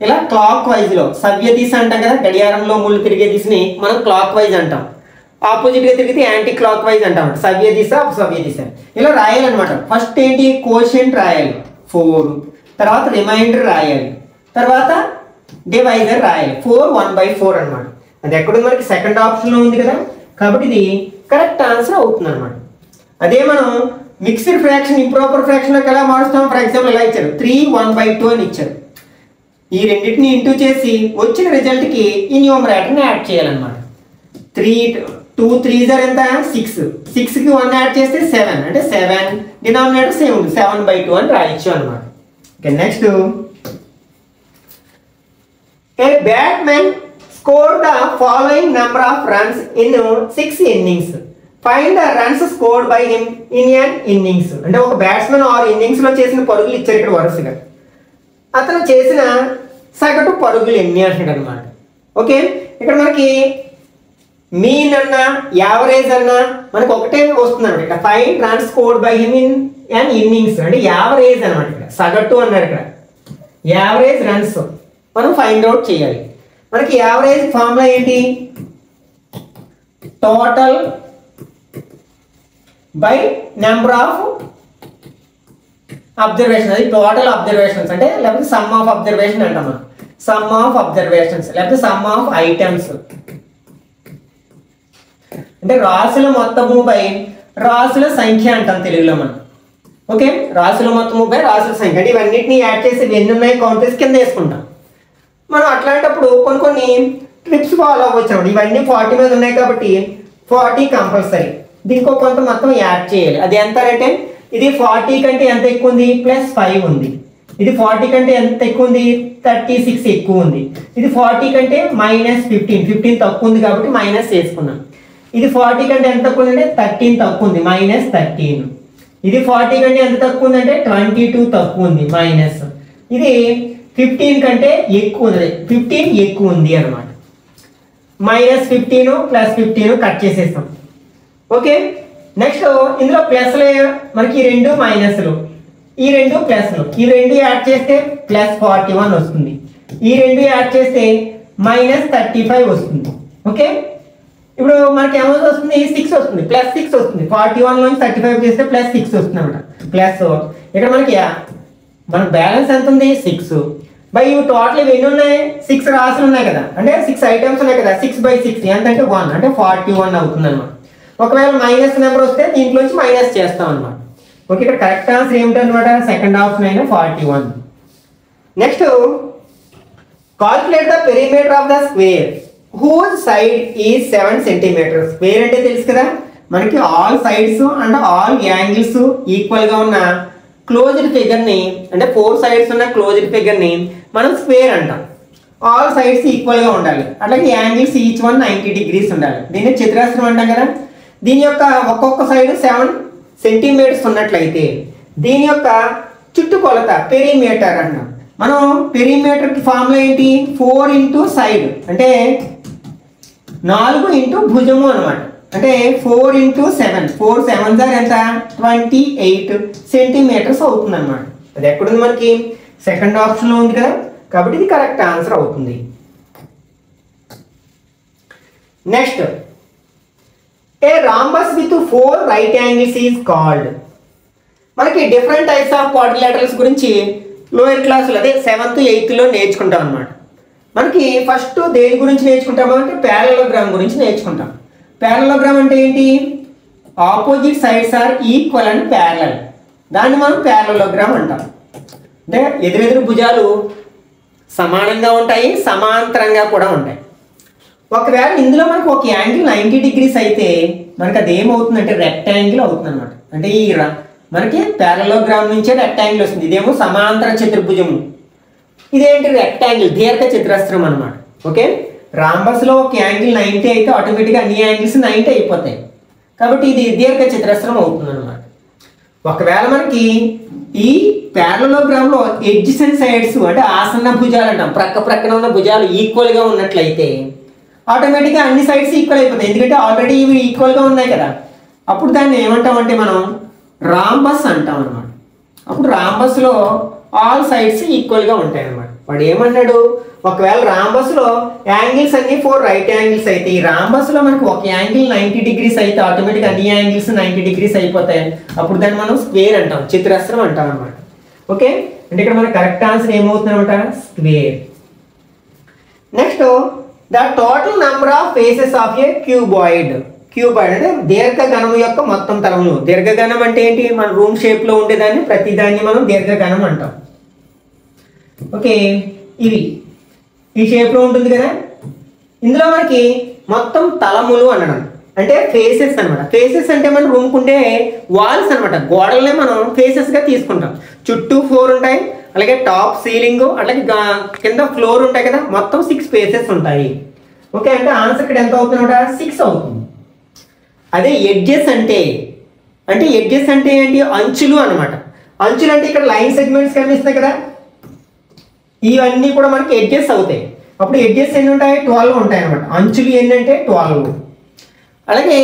ఇలా క్లాక్ వైజ్లో సవ్య దిశ అంటాం కదా, గడియారంలో ముళ్ళు తిరిగే దిశని మనం క్లాక్ వైజ్ అంటాం. ఆపోజిట్గా తిరిగితే యాంటీ క్లాక్ వైజ్ అంటాం. సవ్య దిశ అపసవ్య దిశ ఇలా రాయాలన్నమాట. ఫస్ట్ ఏంటి? కోషెంట్ రాయాలి 4, తర్వాత రిమైండర్ రాయాలి, తర్వాత డివైజర్ రాయాలి. 4 1/4 అనమాట. అది ఎక్కడ మనకి సెకండ్ ఆప్షన్లో ఉంది కదా, కాబట్టి ఇది కరెక్ట్ ఆన్సర్ అవుతుంది అనమాట. అదే మనం మిక్స్డ్ ఫ్రాక్షన్ ఇంప్రాపర్ ఫ్రాక్షన్లోకి ఎలా మారుస్తాం? ఫర్ ఎగ్జాంపుల్ ఎలా ఇచ్చారు? 3 1/2 అని ఇచ్చారు. ఈ రెండింటిని ఇంటూ చేసి వచ్చిన రిజల్ట్కి ఈ న్యూమరేటర్ని యాడ్ చేయాలన్నమాట. 2 3s are ఎంత? 6. 6కి 1 యాడ్ చేస్తే 7, అంటే 7 డినామినేటర్ సేమ్ ఉంది, 7/2 అని రాయొచ్చు అనమాట. Okay, next a batsmen score the following number of runs in 6 innings. Find the runs scored by him in n innings. అంటే ఒక బ్యాట్స్మెన్ 6 innings లో చేసిన పరుగులు ఇచ్చారు ఇక్కడ వరుసగా. అతను చేసిన సగటు పరుగులు ఎన్ని అంటాడు అనమాట. ఓకే, ఇక్కడ మనకి మీన్ అన్నా యావరేజ్ అన్నా మనకు ఒకటే వస్తుంది అనమాట. ఇక్కడ 5 runs scored by him in n innings అంటే యావరేజ్ అనమాట. ఇక్కడ సగటు అన్నారు. ఇక్కడ యావరేజ్ రన్స్ మనం ఫైండ్ అవుట్ చేయాలి. మనకి యావరేజ్ ఫార్ములా ఏంటి? Total by number of observation. అది టోటల్ అబ్జర్వేషన్స్ అంటే లేకపోతే సమ్ ఆఫ్ అబ్జర్వేషన్ అంటాం. సమ్ ఆఫ్ అబ్జర్వేషన్స్ లేకపోతే సమ్ ఆఫ్ ఐటమ్స్ అంటే రాసుల మొత్తము బై రాసుల సంఖ్య అంటాం తెలుగులో మనం. ఓకే, రాసుల మొత్తము బై రాసుల సంఖ్య అంటే ఇవన్నిటిని యాడ్ చేసి ఎన్ని ఉన్నాయి కౌంట్ చేసి కింద వేసుకుంటాం. మనం అట్లాంటప్పుడు కొన్ని ట్రిప్స్ ఫాలో అవ్వచ్చు. ఇవన్నీ 40 మీద ఉన్నాయి కాబట్టి 40 కంపల్సరీ. దీనికి కొంత మొత్తం యాడ్ చేయాలి. అది ఎంత అంటే ఇది 40 కంటే ఎంత ఎక్కువ ఉంది? +5 ఉంది. ఇది 40 కంటే ఎంత ఎక్కువ ఉంది? 36 ఎక్కువ ఉంది. ఇది 40 కంటే -15 తక్కువ ఉంది కాబట్టి మైనస్ చేసుకున్నాం. ఇది 40 కంటే ఎంత తక్కువ ఉంది అంటే 13 తక్కువ ఉంది, -13. ఇది 40 కంటే ఎంత తక్కువ ఉంది అంటే 22 తక్కువ ఉంది, మైనస్. ఇది 15 కంటే ఎక్కువ ఉంది, 15 ఎక్కువ ఉంది అనమాట. -15 +15 కట్ చేసేస్తాం. ఓకే, నెక్స్ట్ ఇందులో ప్లస్లు మనకి 2 మైనస్లు, ఈ 2 ప్లస్లు, ఈ 2 యాడ్ చేస్తే +41 వస్తుంది. ఈ 2 యాడ్ చేస్తే -35 వస్తుంది. ఓకే, ఇప్పుడు మనకి ఏమవుతుంది? వస్తుంది 6 వస్తుంది, +6 వస్తుంది. 41 నుంచి 35 చేస్తే +6 వస్తుంది అనమాట. ప్లస్ ఇక్కడ మనకి బ్యాలెన్స్ ఎంత ఉంది? 6. బై ఇవి టోటల్ ఇవి ఎన్ని ఉన్నాయి? 6 రాసులు ఉన్నాయి కదా, అంటే 6 ఐటమ్స్ ఉన్నాయి కదా. 6/6 ఎంత అంటే 1, అంటే 41 అవుతుంది అనమాట. ఒకవేళ మైనస్ నెంబర్ వస్తే దీంట్లోంచి మైనస్ చేస్తాం అనమాట. ఓకే, ఇక్కడ కరెక్ట్ ఆన్సర్ ఏమిటనమాట? సెకండ్ ఆప్షన్ అయిన 41. Next calculate the perimeter of the square whose side is 7 centimetre. Square అంటే తెలుసు కదా మనకి, all sides and all angles equal గా ఉన్న క్లోజ్డ్ ఫిగర్ ని, అంటే 4 సైడ్స్ ఉన్న క్లోజ్డ్ ఫిగర్ ని మనం స్క్వేర్ అంటాం. ఆల్ సైడ్స్ ఈక్వల్ గా ఉండాలి, అట్లాగే యాంగిల్స్ ఈచ్ వన్ 90 degrees ఉండాలి. దీన్ని చతురస్రం అంటాం కదా. దీని యొక్క ఒక్కొక్క సైడ్ 7 సెంటీమీటర్స్ ఉన్నట్లయితే దీని యొక్క చుట్టుకొలత పెరిమీటర్ అంటాం. మనం పెరిమీటర్ కి ఫార్ములా ఏంటి? 4 ఇంటూ సైడ్, అంటే 4 ఇంటూ భుజము అనమాట. అంటే 4 ఇంటూ 7, 4 7s are ఎంత? 28 సెంటీమీటర్స్ అవుతుంది అనమాట. అది ఎక్కడుంది? మనకి సెకండ్ ఆప్షన్లో ఉంది కదా, కాబట్టి ఇది కరెక్ట్ ఆన్సర్ అవుతుంది. Next A rhombus with 4 right angles is called. మనకి డిఫరెంట్ టైప్స్ ఆఫ్ క్వాడ్రిలేటరల్స్ గురించి లోయర్ క్లాసులు అదే 7th 8thలో నేర్చుకుంటాం అనమాట. మనకి ఫస్ట్ దేని గురించి నేర్చుకుంటాము అంటే ప్యారలోగ్రామ్ గురించి నేర్చుకుంటాం. ప్యారలోగ్రామ్ అంటే ఏంటి? Opposite sides are equal and parallel, దాన్ని మనం ప్యారలోగ్రామ్ అంటాం. అంటే ఎదురెదురు భుజాలు సమానంగా ఉంటాయి, సమాంతరంగా కూడా ఉంటాయి. ఒకవేళ ఇందులో మనకు ఒక యాంగిల్ 90 degrees అయితే మనకి అది ఏమవుతుందంటే రెక్టాంగిల్ అవుతుంది అనమాట. అంటే ఈ మనకి ప్యారలోగ్రామ్ నుంచే రెక్టాంగిల్ వస్తుంది. ఇదేమో సమాంతర చతుర్భుజము, ఇదేంటి రెక్టాంగిల్ దీర్ఘ చతురస్రం అనమాట. ఓకే, రాంబస్లో ఒక యాంగిల్ 90 అయితే ఆటోమేటిక్గా అన్ని యాంగిల్స్ 90 అయిపోతాయి, కాబట్టి ఇది దీర్ఘ చతురస్రం అవుతుంది అనమాట. ఒకవేళ మనకి ఈ ప్యారలోగ్రామ్లో ఎడ్జసెంట్ సైడ్స్ అంటే ఆసన్న భుజాలు అంటాం, ప్రక్కన ఉన్న భుజాలు ఈక్వల్గా ఉన్నట్లయితే ఆటోమేటిక్గా అన్ని సైడ్స్ ఈక్వల్ అయిపోతాయి, ఎందుకంటే ఆల్రెడీ ఇవి ఈక్వల్గా ఉన్నాయి కదా. అప్పుడు దాన్ని ఏమంటామంటే మనం రాంబస్ అంటాం అనమాట. అప్పుడు రాంబస్లో ఆల్ సైడ్స్ ఈక్వల్గా ఉంటాయి అనమాట. వాడు ఏమన్నాడు, ఒకవేళ రాంబస్లో యాంగిల్స్ అన్ని 4 రైట్ యాంగిల్స్ అయితే ఈ రాంబస్లో మనకు ఒక యాంగిల్ 90 degrees అయితే ఆటోమేటిక్గా అన్ని యాంగిల్స్ 90 degrees అయిపోతాయి. అప్పుడు దాన్ని మనం స్క్వేర్ అంటాం, చతురస్రం అంటాం అనమాట. ఓకే, అంటే ఇక్కడ మన కరెక్ట్ ఆన్సర్ ఏమవుతుంది అనమాట, square. Next the total number of faces of a cuboid. Cuboid అంటే దీర్ఘఘనం యొక్క మొత్తం తలములు. దీర్ఘఘనం అంటే ఏంటి? మన రూమ్ షేప్లో ఉండేదాన్ని ప్రతిదాన్ని మనం దీర్ఘఘనం అంటాం. ఓకే, ఇవి ఈ షేప్లో ఉంటుంది కదా. ఇందులో మనకి మొత్తం తలములు అనడం అంటే ఫేసెస్ అనమాట. ఫేసెస్ అంటే మన రూమ్కి ఉండే వాల్స్ అనమాట, గోడలనే మనం ఫేసెస్గా తీసుకుంటాం. చుట్టూ 4 ఉంటాయి, అలాగే టాప్ సీలింగ్, అలాగే కింద ఫ్లోర్ ఉంటాయి కదా, మొత్తం 6 ఫేసెస్ ఉంటాయి. ఓకే, అంటే ఆన్సర్ ఇక్కడ ఎంత అవుతుందన్నమాట, 6 అవుతుంది. అదే ఎడ్జెస్ అంటే ఎడ్జెస్ అంటే ఏంటి? అంచులు అనమాట. అంచులు అంటే ఇక్కడ లైన్ సెగ్మెంట్స్ కనిపిస్తున్నాయి కదా, ఇవన్నీ కూడా మనకి ఎడ్జెస్ అవుతాయి. అప్పుడు ఎడ్జెస్ ఎన్ని ఉంటాయి? 12 ఉంటాయి అనమాట. అంచులు ఏంటంటే 12. అలాగే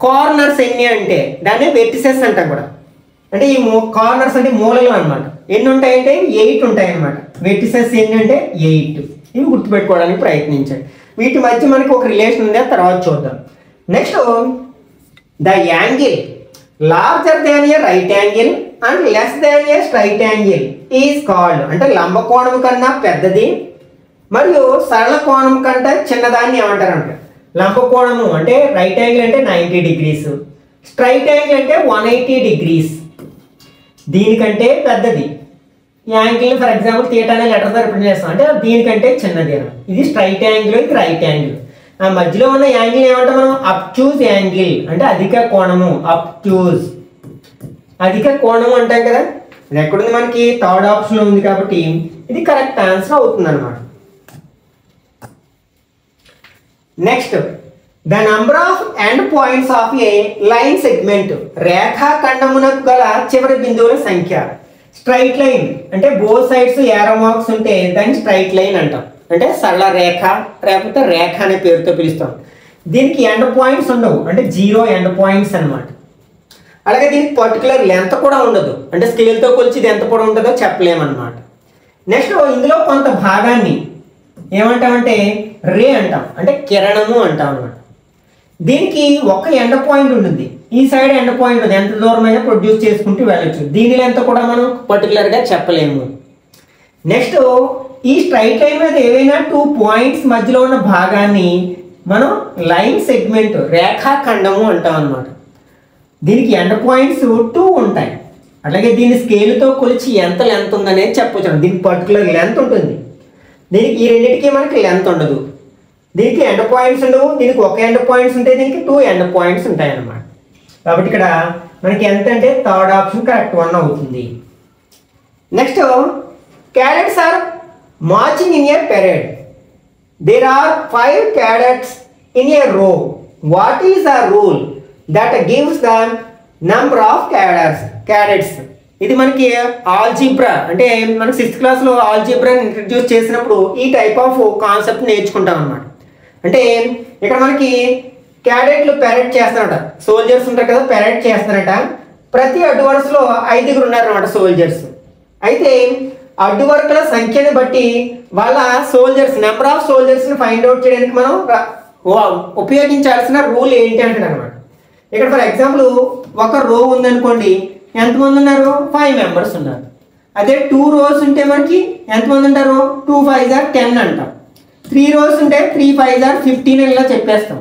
కార్నర్స్ ఎన్ని అంటే దాన్ని వెర్టిసెస్ అంటాం కూడా. అంటే ఈ కార్నర్స్ అంటే మూలలు అనమాట. ఎన్ని ఉంటాయంటే 8 ఉంటాయి అనమాట. వెర్టిసెస్ ఎన్ని అంటే 8. ఇవి గుర్తుపెట్టుకోవడానికి ప్రయత్నించండి. వీటి మధ్య మనకి ఒక రిలేషన్ ఉంది, తర్వాత చూద్దాం. Next the angle larger than A right angle and less than a straight angle is called. అంటే లంబకోణం కన్నా పెద్దది మరియు సరళ కోణం కంటే చిన్నదాన్ని ఏమంటారంటే లంబకోణము అంటే రైట్ యాంగిల్ అంటే 90 degrees, స్ట్రైట్ యాంగిల్ అంటే 180 degrees. దీనికంటే పెద్దది యాంగిల్ ఫర్ ఎగ్జాంపుల్ థీటా అనే లెటర్తో రిప్రజెంట్ చేస్తాం, అంటే దీనికంటే చిన్నది. ఇది స్ట్రైట్ యాంగిల్, ఇది రైట్ యాంగిల్. ఆ మధ్యలో ఉన్న యాంగిల్ ఏమంటే మనం అబ్ట్యూజ్ యాంగిల్ అంటే అధిక కోణము. అబ్ట్యూజ్ అధిక కోణము అంటాం కదా. ఇది ఎక్కడుంది? మనకి థర్డ్ ఆప్షన్లో ఉంది, కాబట్టి ఇది కరెక్ట్ ఆన్సర్ అవుతుంది అనమాట. Next the number of end points of a line segment. రేఖాఖండమునకు గల చివరి బిందువుల సంఖ్య. స్ట్రైట్ లైన్ అంటే బోత్ సైడ్స్ ఏరో మార్క్స్ ఉంటే దాన్ని స్ట్రైట్ లైన్ అంటాం, అంటే సరళ రేఖ లేకపోతే రేఖ అనే పేరుతో పిలుస్తాం. దీనికి ఎండ్ పాయింట్స్ ఉండవు, అంటే 0 ఎండ్ పాయింట్స్ అనమాట. అలాగే దీనికి పర్టికులర్ లెంత్ కూడా ఉండదు, అంటే స్కేల్తో కొలిచి ఇది ఎంత కూడా ఉంటుందో చెప్పలేమన్నమాట. నెక్స్ట్ ఇందులో కొంత భాగాన్ని ఏమంటామంటే రే అంటాం, అంటే కిరణము అంటాం అనమాట. దీనికి ఒక ఎండ్ పాయింట్ ఉంటుంది, ఈ సైడ్ ఎండ్ పాయింట్ ఉంది, ఎంత దూరమైనా ప్రొడ్యూస్ చేసుకుంటూ వెళ్ళచ్చు. దీని లెంత్ కూడా మనం పర్టికులర్గా చెప్పలేము. నెక్స్ట్ ఈ స్ట్రైట్ లైన్ మీద ఏవైనా 2 పాయింట్స్ మధ్యలో ఉన్న భాగాన్ని మనం లైన్ సెగ్మెంట్ రేఖాఖండము అంటాం అనమాట. దీనికి ఎండ్ పాయింట్స్ 2 ఉంటాయి. అలాగే దీని స్కేల్తో కొలిచి ఎంత లెంత్ ఉందనేది చెప్పొచ్చు. దీనికి పర్టికులర్ లెంత్ ఉంటుంది, దీనికి ఈ రెండింటికి మనకి లెంత్ ఉండదు. దీనికి ఎండ్ పాయింట్స్ ఉండవు, దీనికి ఒక ఎండ్ పాయింట్స్ ఉంటాయి, దీనికి 2 ఎండ్ పాయింట్స్ ఉంటాయి అన్నమాట. కాబట్టి ఇక్కడ మనకి ఎంత అంటే థర్డ్ ఆప్షన్ కరెక్ట్ 1 అవుతుంది. Next cadets are marching in a parade. There are 5 cadets in a row. What is the rule that gives the number of cadets? ఇది మనకి ఆల్జీబ్రా అంటే మనకి 6th క్లాస్లో ఆల్జీబ్రా ఇంట్రడ్యూస్ చేసినప్పుడు ఈ టైప్ ఆఫ్ కాన్సెప్ట్ నేర్చుకుంటాం అన్నమాట. అంటే ఇక్కడ మనకి క్యాడెట్లు పెరేడ్ చేస్తారట, సోల్జర్స్ ఉంటారు కదా, పెరేడ్ చేస్తారట. ప్రతి అడ్డు వరుసలో 5 ఉన్నారన్నమాట సోల్జర్స్. అయితే అడ్డు వరుసల సంఖ్యని బట్టి వాళ్ళ సోల్జర్స్ నెంబర్ ఆఫ్ సోల్జర్స్ని ఫైండ్ అవుట్ చేయడానికి మనం ఉపయోగించాల్సిన రూల్ ఏంటి అంటే అనమాట. ఇక్కడ ఫర్ ఎగ్జాంపుల్ ఒక రో ఉందనుకోండి, ఎంతమంది ఉన్నారు 5 మెంబర్స్ ఉన్నారు. అదే 2 rows ఉంటే మనకి ఎంతమంది ఉంటారు 2 5s are 10 అంటాం. 3 rows ఉంటే 3 5s are 15 ఇలా చెప్పేస్తాం.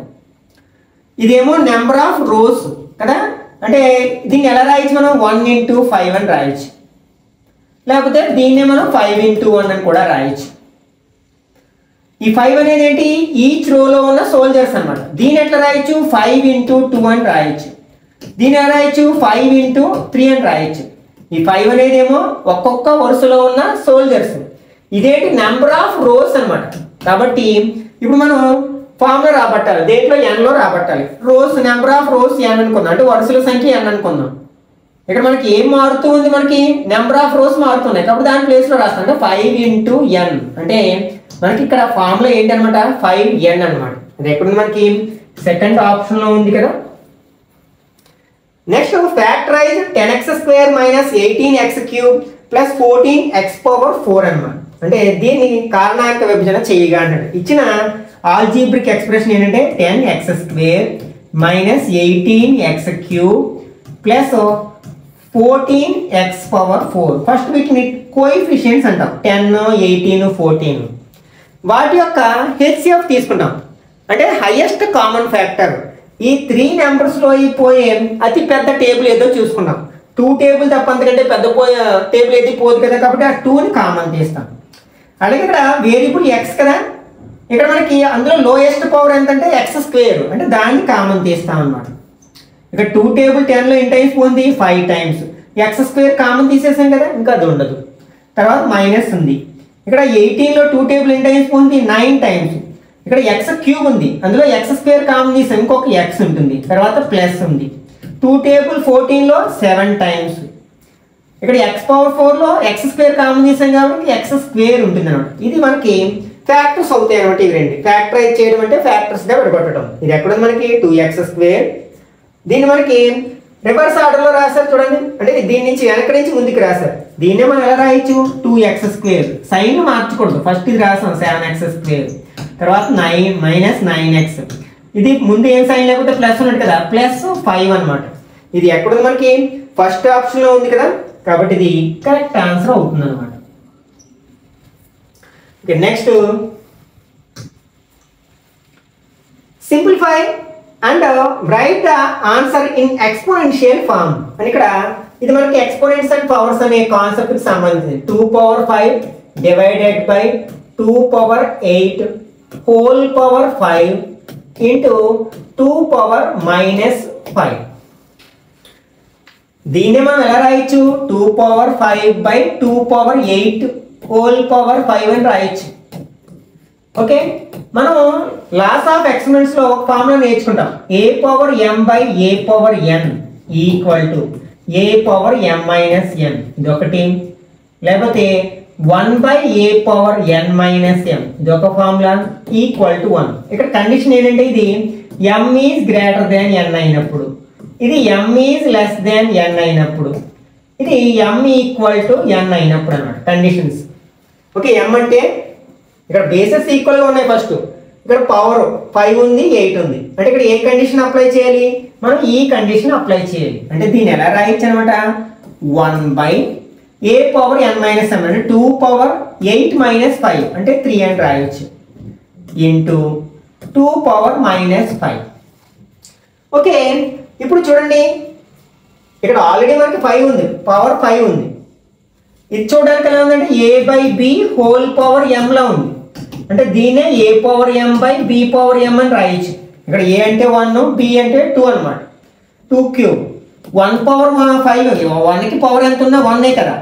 ఇదేమో నెంబర్ ఆఫ్ రోస్ కదా, అంటే దీన్ని ఎలా రాయొచ్చు మనం 1 into 5 అని రాయొచ్చు, లేకపోతే దీన్నే మనం 5 into 1 అని కూడా రాయొచ్చు. ఈ 5 అనేది ఏంటి ఈచ్ రోలో ఉన్న సోల్జర్స్ అన్నమాట. దీన్ని ఎట్లా రాయొచ్చు 5 into 2 అని రాయొచ్చు, దీన్ని ఎలా రాయొచ్చు 5 into 3 అని రాయొచ్చు. ఈ 5 అనేది ఏమో ఒక్కొక్క వరుసలో ఉన్న సోల్జర్స్, ఇదేంటి నెంబర్ ఆఫ్ రోస్ అన్నమాట. కాబట్టి ఇప్పుడు మనం ఫార్ములా రాబట్టాలి, దేంట్లో ఎన్లో రాబట్టాలి. రోస్ నెంబర్ ఆఫ్ రోస్ ఎన్ అనుకుందాం, అంటే వరుసల సంఖ్య ఎన్ అనుకుందాం. ఇక్కడ మనకి ఏం మారుతూ ఉంది, మనకి నెంబర్ ఆఫ్ రోస్ మారుతున్నాయి కాబట్టి దాని ప్లేస్లో రాస్తాం. అంటే 5 into n అంటే మనకి ఇక్కడ ఫార్ములా ఏంటి అనమాట 5n అనమాట. అది ఎక్కడ మనకి సెకండ్ ఆప్షన్లో ఉంది కదా. Next factorise 10x² - 18x³ + 14x⁴ అనమాట. అంటే దీన్ని కారణాంక విభజన చేయగా అంటాడు. ఇచ్చిన ఆల్జీబ్రిక్ ఎక్స్ప్రెషన్ ఏంటంటే 10x² - 18x³ + 14x⁴. ఫస్ట్ వీటిని కోఎఫిషియెంట్స్ అంటాం, 10 18 14. వాటి యొక్క హెచ్సిఎఫ్ తీసుకుంటాం, అంటే హైయెస్ట్ కామన్ ఫ్యాక్టర్. ఈ 3 నెంబర్స్లో పోయే అతి పెద్ద టేబుల్ ఏదో చూసుకున్నాం. 2 టేబుల్ తప్ప అంతకంటే పెద్ద టేబుల్ ఏది పోదు కదా, కాబట్టి ఆ 2ని కామన్ తీస్తాం. అలాగే ఇక్కడ వేరియబుల్ ఎక్స్ కదా, ఇక్కడ మనకి అందులో లోయెస్ట్ పవర్ ఎంతంటే x², అంటే దాన్ని కామన్ తీస్తాం అనమాట. ఇక్కడ 2 టేబుల్ 10లో ఎన్ని టైమ్స్ పోయింది 5 times. x² కామన్ తీసేసాం కదా, ఇంకా అది ఉండదు. తర్వాత మైనస్ ఉంది. ఇక్కడ 18లో 2 టేబుల్ ఎన్ని టైమ్స్ పోయింది 9 times. ఇక్కడ x³ ఉంది, అందులో x² కామన్ తీసాం, ఇంకొక x ఉంటుంది. తర్వాత ప్లస్ ఉంది. 2 టేబుల్ 14లో 7 times. ఇక్కడ x⁴లో x² కామన్ తీసాం కాబట్టి x² ఉంటుంది అనమాట. ఇది మనకి ఫ్యాక్టర్స్ అవుతాయి అనమాట. ఇవి రెండు ఫ్యాక్టరైజ్ చేయడం అంటే ఫ్యాక్టర్స్గా విడగొట్టడం. ఇది ఎక్కడ ఉంది మనకి 2x². దీన్ని మనకి రివర్స్ ఆర్డర్లో రాశారు చూడండి, అంటే దీని నుంచి వెనక నుంచి ముందుకు రాశారు. దీన్నే మనం ఎలా రాయొచ్చు 2x². సైన్ మార్చకూడదు, ఫస్ట్ ఇది రాసాం 7x², తర్వాత 9 - 9x. ఇది ముందు ఏం సైన్ లేకపోతే ప్లస్ ఉన్నట్టు కదా, +5 అనమాట. ఇది ఎక్కడుంది మనకి ఫస్ట్ ఆప్షన్లో ఉంది కదా, కాబట్టి ఇది కరెక్ట్ ఆన్సర్ అవుతుంది అనమాట. Okay, next simplify and write the answer in exponential form అని. ఇక్కడ ఇది మనకి ఎక్స్పోనెంట్స్ అండ్ పవర్స్ అనే కాన్సెప్ట్ కి సంబంధించింది. 2⁵ divided by 2⁸ whole power 5 into 2⁻⁻5. దీన్ని మనం ఎలా రాయొచ్చు 2⁵ / 2⁸ హోల్ పవర్ 5 అని రాయొచ్చు. ఓకే, మనం లాస్ ఆఫ్ ఎక్స్పెరిమెంట్స్ లో ఒక ఫార్ములా నేర్చుకుంటాం. a⁴m/a⁴n equal to a⁴m-n. ఇది ఒకటి. లేకపోతే 1/a⁴n-m ఇది ఒక ఫార్ములా ఈక్వల్ టు 1. ఇక్కడ కండిషన్ ఏంటంటే ఇది m is greater than n అయినప్పుడు, ఇది m is less than n అయినప్పుడు, ఇది m ఈక్వల్ టు n అయినప్పుడు అన్నమాట కండిషన్స్. ఓకే, m అంటే ఇక్కడ బేసెస్ ఈక్వల్గా ఉన్నాయి. ఫస్ట్ ఇక్కడ పవర్ 5 ఉంది 8 ఉంది, అంటే ఇక్కడ ఏ కండిషన్ అప్లై చేయాలి మనం ఈ కండిషన్ అప్లై చేయాలి. అంటే దీన్ని ఎలా రాయొచ్చు అనమాట 1/a⁴n-m అంటే 2⁸8 - 5 అంటే 3 అని రాయొచ్చు ఇంటూ 2⁻⁻5. ఓకే, ఇప్పుడు చూడండి ఇక్కడ ఆల్రెడీ మనకి 5 ఉంది, పవర్ 5 ఉంది. ఇది చూడడానికి ఎలా ఉందంటే a/b హోల్ పవర్ m లా ఉంది, అంటే దీన్నే a⁴m/b⁴m అని రాయొచ్చు. ఇక్కడ a అంటే 1, b అంటే 2 అనమాట. 2³ 1/5, 1కి పవర్ ఎంత ఉన్నా 1 కదా.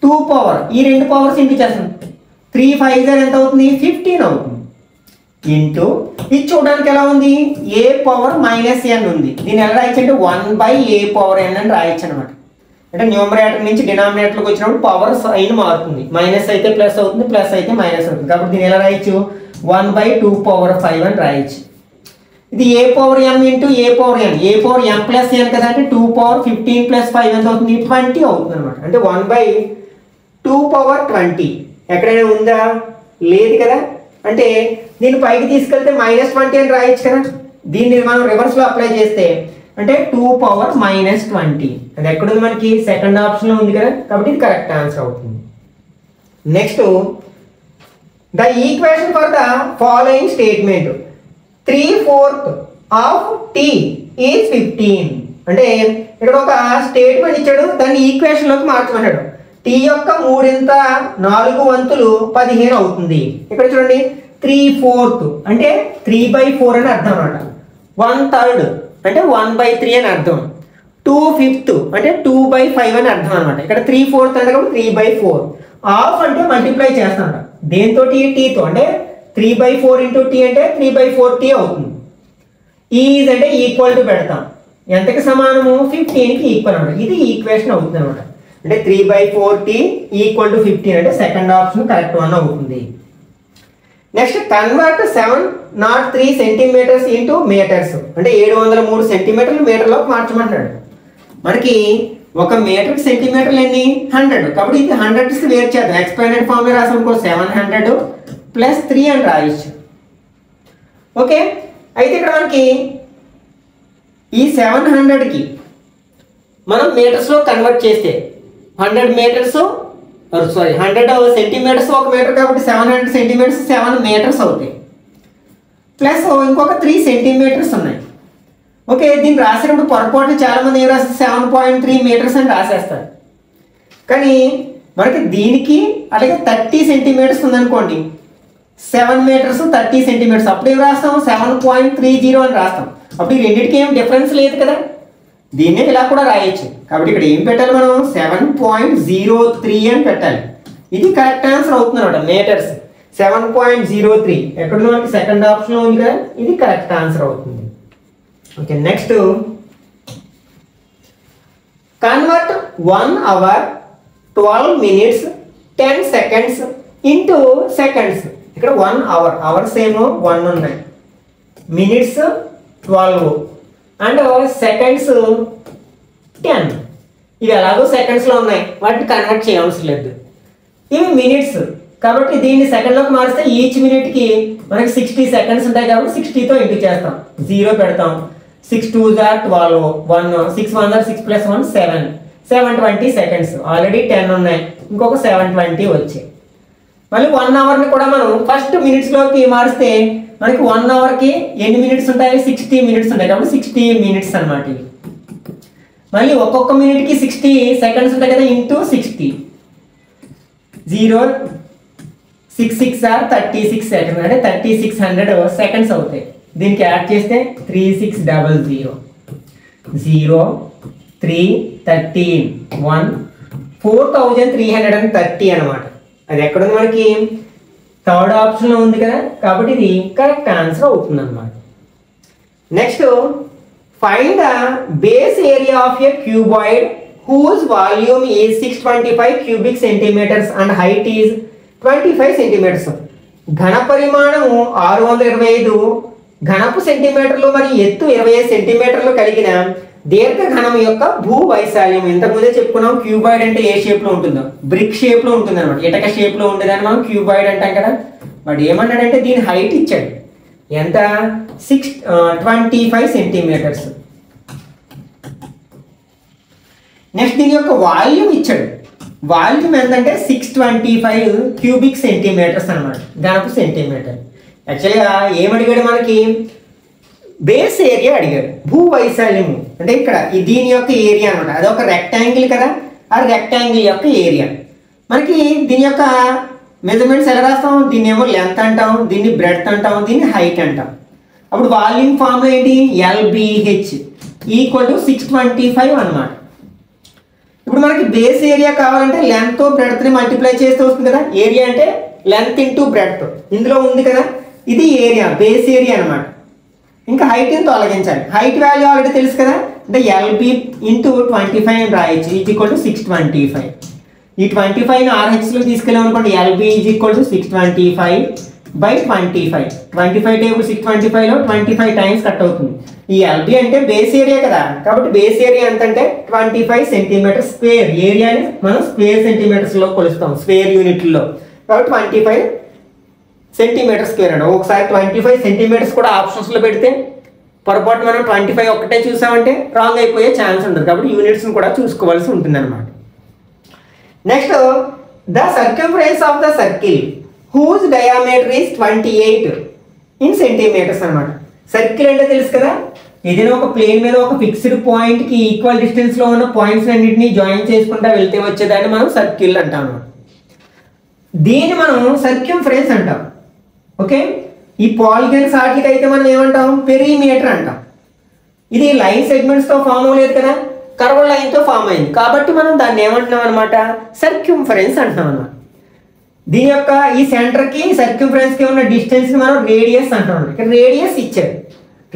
2 పవర్ ఈ రెండు పవర్స్ ఇంటూ చేస్తాం, 3 5 ఎంత అవుతుంది 15 అవుతుంది ఇంటూ ఇది చూడడానికి ఎలా ఉంది a⁻⁻n ఉంది. దీన్ని ఎలా రాయొచ్చు అంటే 1/a⁴n అని రాయొచ్చు అనమాట. అంటే న్యూమరేటర్ నుంచి డినామినేటర్కి వచ్చినప్పుడు పవర్ సైన్ మారుతుంది, మైనస్ అయితే ప్లస్ అవుతుంది, ప్లస్ అయితే మైనస్ అవుతుంది. కాబట్టి దీన్ని ఎలా రాయొచ్చు 1/2⁵ అని రాయొచ్చు. ఇది a⁴m ఇంటూ a⁴n, a⁴m+n కదా, అంటే 2⁻15 + 5 ఎంత అవుతుంది 20 అవుతుంది అనమాట. అంటే 1/2⁻20 ఎక్కడైనా ఉందా లేదు కదా. అంటే దీన్ని పైకి తీసుకెళ్తే -20 అని రాయొచ్చు కదా. దీన్ని మనం రివర్స్లో అప్లై చేస్తే అంటే 2 power -20. అది ఎక్కడుంది మనకి సెకండ్ ఆప్షన్లో ఉంది కదా, కాబట్టి ఇది కరెక్ట్ ఆన్సర్ అవుతుంది. Next the equation for the following statement 3/4 of t is 15. అంటే ఇక్కడ ఒక స్టేట్మెంట్ ఇచ్చాడు, దాన్ని ఈక్వేషన్లోకి మార్చమన్నాడు. టీ యొక్క 3/4 15 అవుతుంది. ఇక్కడ చూడండి 3/4 అంటే 3/4 అని అర్థం అనమాట. 1/3 అంటే 1/3 అని అర్థం. 2/5 అంటే 2/5 అని అర్థం అనమాట. ఇక్కడ 3/4 అంటే కాబట్టి 3/4. ఆఫ్ అంటే మల్టిప్లై చేస్తాను దేంతో టీతో, అంటే 3/4 ఇంటూ టీ అంటే 3/4t అవుతుంది. ఈజ్ అంటే ఈక్వల్ టు పెడతాం, ఎంతకి సమానము 15కి ఈక్వల్ అనమాట. ఇది ఈక్వేషన్ అవుతుంది అనమాట. అంటే 3/4t ఈక్వల్ టు 15 అంటే సెకండ్ ఆప్షన్ కరెక్ట్ వన్ అవుతుంది. Next convert 703 centimetres into metres. అంటే 703 సెంటీమీటర్లు మీటర్లోకి మార్చమంటాడు. మనకి ఒక మీటర్ సెంటీమీటర్లు ఎన్ని 100, కాబట్టి ఇది 100 వేరు చేద్దాం. ఎక్స్పాండెడ్ ఫామ్ లో రాసాం అనుకో 700 + 3 అని రాయొచ్చు. ఓకే, అయితే ఇక్కడ మనకి ఈ 700కి మనం మీటర్స్లో కన్వర్ట్ చేస్తే 100 మీటర్స్ 100 సెంటీమీటర్స్ ఒక మీటర్, కాబట్టి 700 సెంటీమీటర్స్ 7 మీటర్స్ అవుతాయి. ప్లస్ ఇంకొక 3 సెంటీమీటర్స్ ఉన్నాయి. ఓకే, దీన్ని రాసేటప్పుడు పొరపాటు చాలామంది ఏం రాస్తారు 7.3 మీటర్స్ అని రాసేస్తారు. కానీ మనకి దీనికి అలాగే 30 సెంటీమీటర్స్ ఉందనుకోండి, 7 మీటర్స్ 30 సెంటీమీటర్స్, అప్పుడు ఏం రాస్తాం 7.30 అని రాస్తాం. అప్పుడు ఈ రెండింటికి ఏం డిఫరెన్స్ లేదు కదా, దీన్నే ఇలా కూడా రాయొచ్చు. కాబట్టి ఇక్కడ ఏం పెట్టాలి మనం 7.03 అని పెట్టాలి. ఇది కరెక్ట్ ఆన్సర్ అవుతుంది అనమాట. మీటర్స్ 7.03 ఎక్కడ మనకి సెకండ్ ఆప్షన్లో ఉంది కదా, ఇది కరెక్ట్ ఆన్సర్ అవుతుంది. Okay, next convert 1 hour 12 minutes 10 seconds into seconds. ఇక్కడ 1 hour, అవర్స్ ఏమో 1 ఉన్నాయి, మినిట్స్ 12 అండ్ సెకండ్స్ 10. ఇవి ఎలాగో సెకండ్స్లో ఉన్నాయి, వాటిని కన్వర్ట్ చేయవలసిన లేదు. ఇవి మినిట్స్, కాబట్టి దీన్ని సెకండ్లోకి మారిస్తే ఈచ్ మినిట్కి మనకి 60 సెకండ్స్ ఉంటాయి, కాబట్టి 60తో ఇంటూ చేస్తాం, 0 పెడతాం. 6 2s are 12, 1 6 1 are 6 + 1 7, 720 seconds. Already 10 ఉన్నాయి, ఇంకొక 720 వచ్చాయి. మళ్ళీ 1 అవర్ని కూడా మనం ఫస్ట్ మినిట్స్లోకి మారిస్తే మనకి 1 అవర్కి ఎన్ని మినిట్స్ ఉంటాయి 60 మినిట్స్ ఉంటాయి, కాబట్టి 60 మినిట్స్ అనమాట. ఇవి మళ్ళీ ఒక్కొక్క మినిట్కి 60 సెకండ్స్ ఉంటాయి కదా, ఇంటూ 60, 0 6 6 are 36 సెకండ్స్, అంటే 3600 సెకండ్స్ అవుతాయి. దీనికి యాడ్ చేస్తే 3600 0 3 13 1 4330 అనమాట. అది ఎక్కడుంది మనకి థర్డ్ ఆప్షన్లో ఉంది కదా, కాబట్టి ఇది కరెక్ట్ ఆన్సర్ అవుతుంది అనమాట. Next find the base area of a cuboid whose volume is 625 cubic centimeters and height is 25 centimeters. ఘన పరిమాణము 625 ఘనపు సెంటీమీటర్లు మరియు ఎత్తు 25 సెంటీమీటర్లు కలిగిన దీర్ఘఘనం యొక్క భూ వైశాల్యం. ఇంతకుముందే చెప్పుకున్నాం క్యూబాయిడ్ అంటే ఏ షేప్లో ఉంటుందో, బ్రిక్ షేప్లో ఉంటుంది అనమాట, ఇటక షేప్లో ఉండేదని మనం క్యూబాయిడ్ అంటాం కదా. వాడు ఏమన్నాడంటే దీని హైట్ ఇచ్చాడు, ఎంత 625 సెంటీమీటర్స్. నెక్స్ట్ దీని యొక్క వాల్యూమ్ ఇచ్చాడు, వాల్యూమ్ ఎంతంటే 625 cubic centimeters అనమాట, ఘనపు సెంటీమీటర్. యాక్చువల్గా ఏమడిగాడు మనకి బేస్ ఏరియా అడిగాడు, భూ వైశాల్యము అంటే ఇక్కడ దీని యొక్క ఏరియా అనమాట. అదొక రెక్టాంగిల్ కదా, ఆ రెక్టాంగిల్ యొక్క ఏరియా. మనకి దీని యొక్క మెజర్మెంట్స్ ఎలా రాస్తాం, దీన్ని ఏమో లెంత్ అంటాం, దీన్ని బ్రెడ్త్ అంటాం, దీన్ని హైట్ అంటాం. అప్పుడు వాల్యూమ్ ఫార్ములా ఏంటి LBH = 625 అనమాట. ఇప్పుడు మనకి బేస్ ఏరియా కావాలంటే లెంత్ బ్రెడ్త్ని మల్టిప్లై చేస్తే వస్తుంది కదా. ఏరియా అంటే లెంత్ ఇంటూ బ్రెడ్త్, ఇందులో ఉంది కదా, ఇది ఏరియా బేస్ ఏరియా అనమాట. ఇంకా హైట్ ని తొలగించాలి, హైట్ వాల్యూ ఆల్రెడీ తెలుసు కదా, అంటే LB × 25 అని రాయొచ్చు, = 625. ఈ 25ని RHలో తీసుకెళ్ళాం అనుకోండి, LB = 625/25. 25 టేబుల్ 625లో 25 టైమ్స్ కట్ అవుతుంది. ఈ LB అంటే బేస్ ఏరియా కదా, కాబట్టి బేస్ ఏరియా ఎంత అంటే 25 సెంటీమీటర్ స్క్వేర్. ఏరియాని మనం స్క్వేర్ సెంటీమీటర్స్లో కొలుస్తాం, స్క్వేర్ యూనిట్లో, కాబట్టి 25 సెంటీమీటర్ స్క్వేర్ అండి. ఒకసారి 25 సెంటీమీటర్స్ కూడా ఆప్షన్స్లో పెడితే పొరపాటు మనం 25 ఒక్కటే చూసామంటే రాంగ్ అయిపోయే ఛాన్స్ ఉంటుంది. కాబట్టి యూనిట్స్ని కూడా చూసుకోవాల్సి ఉంటుంది అనమాట. Next the circumference of the circle whose diameter is 28 in centimetres అనమాట. సర్కిల్ అంటే తెలుసు కదా, ఏదైనా ఒక ప్లేన్ మీద ఒక ఫిక్స్డ్ పాయింట్కి ఈక్వల్ డిస్టెన్స్లో ఉన్న పాయింట్స్ అన్నింటినీ జాయిన్ చేసుకుంటా వెళ్తే వచ్చేదాన్ని మనం సర్కిల్ అంటాం. దీన్ని మనం సర్కంఫరెన్స్ అంటాం. ఓకే, ఈ పాలిగన్స్ వాటికి అయితే మనం ఏమంటాం, పెరిమీటర్ అంటాం. ఇది లైన్ సెగ్మెంట్స్తో ఫామ్ అవ్వలేదు కదా, కర్వ్ లైన్తో ఫామ్ అయింది. కాబట్టి మనం దాన్ని ఏమంటున్నాం అనమాట, సర్కంఫరెన్స్ అంటున్నాం అనమాట. దీని యొక్క ఈ సెంటర్కి సర్కంఫరెన్స్కి ఉన్న డిస్టెన్స్ని మనం రేడియస్ అంటాం. ఇక్కడ రేడియస్ ఇచ్చారు,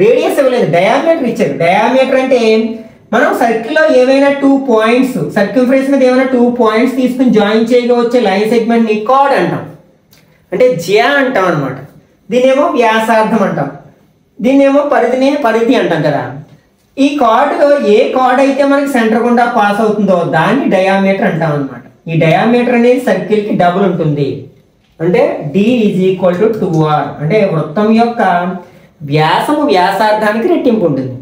రేడియస్ ఇవ్వలేదు, డయామీటర్ ఇచ్చారు. డయామీటర్ అంటే మనం సర్కిల్లో ఏవైనా 2 పాయింట్స్, సర్కంఫరెన్స్ మీద ఏమైనా 2 పాయింట్స్ తీసుకుని జాయిన్ చేయగా వచ్చే లైన్ సెగ్మెంట్ని కార్డ్ అంటాం, అంటే జ్యా అంటాం అనమాట. దీన్నేమో వ్యాసార్థం అంటాం, దీన్నేమో పరిధి అంటాం కదా. ఈ కార్డులో ఏ కార్డ్ అయితే మనకి సెంటర్ గుండా పాస్ అవుతుందో దాన్ని డయామీటర్ అంటాం అనమాట. ఈ డయామీటర్ అనేది సర్కిల్కి డబుల్ ఉంటుంది, అంటే D = 2R, అంటే వృత్తం యొక్క వ్యాసము వ్యాసార్థానికి రెట్టింపు ఉంటుంది.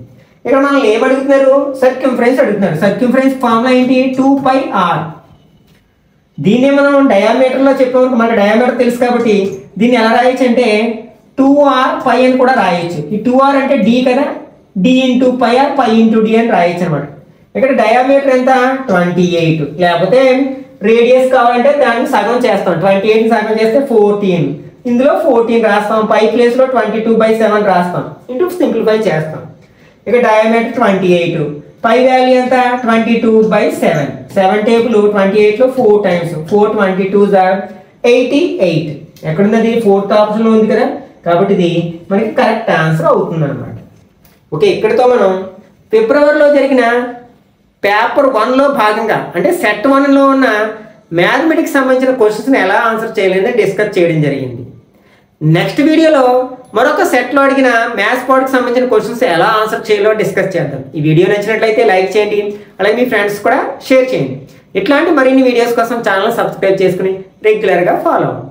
ఇక్కడ మనం ఏమడుగుతున్నారు, సర్కంఫరెన్స్ అడుగుతున్నారు. సర్కంఫరెన్స్ ఫార్ములా ఏంటి, 2πr. దీన్నే మనం డయామీటర్లో చెప్పాము, మనకు డయామీటర్ తెలుసు కాబట్టి దీన్ని ఎలా రాయొచ్చు అంటే 2r π అని కూడా రాయొచ్చు. ఈ 2r అంటే D కదా, D × πr π × D అని రాయొచ్చు అనమాట. ఇక్కడ డయామీటర్ ఎంత, 28. లేకపోతే రేడియస్ కావాలంటే దాన్ని సగం చేస్తాం, 28 సగం చేస్తే 14. ఇందులో 14 రాస్తాం, పై ప్లేస్లో 22/7 రాస్తాం, ఇంటూ సింప్లిఫై చేస్తాం. ఇక డయామీటర్ 28, పై వాల్యూ ఎంత, 22/7. 7 టేబుల్ 28లో 4 టైమ్స్, 4 22s are 88. ఎక్కడున్నది, 4th ఆప్షన్లో ఉంది కదా, కాబట్టి ఇది మనకి కరెక్ట్ ఆన్సర్ అవుతుంది అనమాట. ఓకే, ఇక్కడితో మనం ఫిబ్రవరిలో జరిగిన పేపర్ 1లో భాగంగా, అంటే సెట్ 1లో ఉన్న మ్యాథమెటిక్స్ సంబంధించిన క్వశ్చన్స్ని ఎలా ఆన్సర్ చేయలేదని డిస్కస్ చేయడం జరిగింది. నెక్స్ట్ వీడియోలో మరొక సెట్లో అడిగిన మ్యాథ్స్ పార్ట్కి సంబంధించిన క్వశ్చన్స్ ఎలా ఆన్సర్ చేయాలో డిస్కస్ చేద్దాం. ఈ వీడియో నచ్చినట్లయితే లైక్ చేయండి, అలాగే మీ ఫ్రెండ్స్ కూడా షేర్ చేయండి. ఇట్లాంటి మరిన్ని వీడియోస్ కోసం ఛానల్ సబ్స్క్రైబ్ చేసుకుని రెగ్యులర్గా ఫాలో అవ్వండి.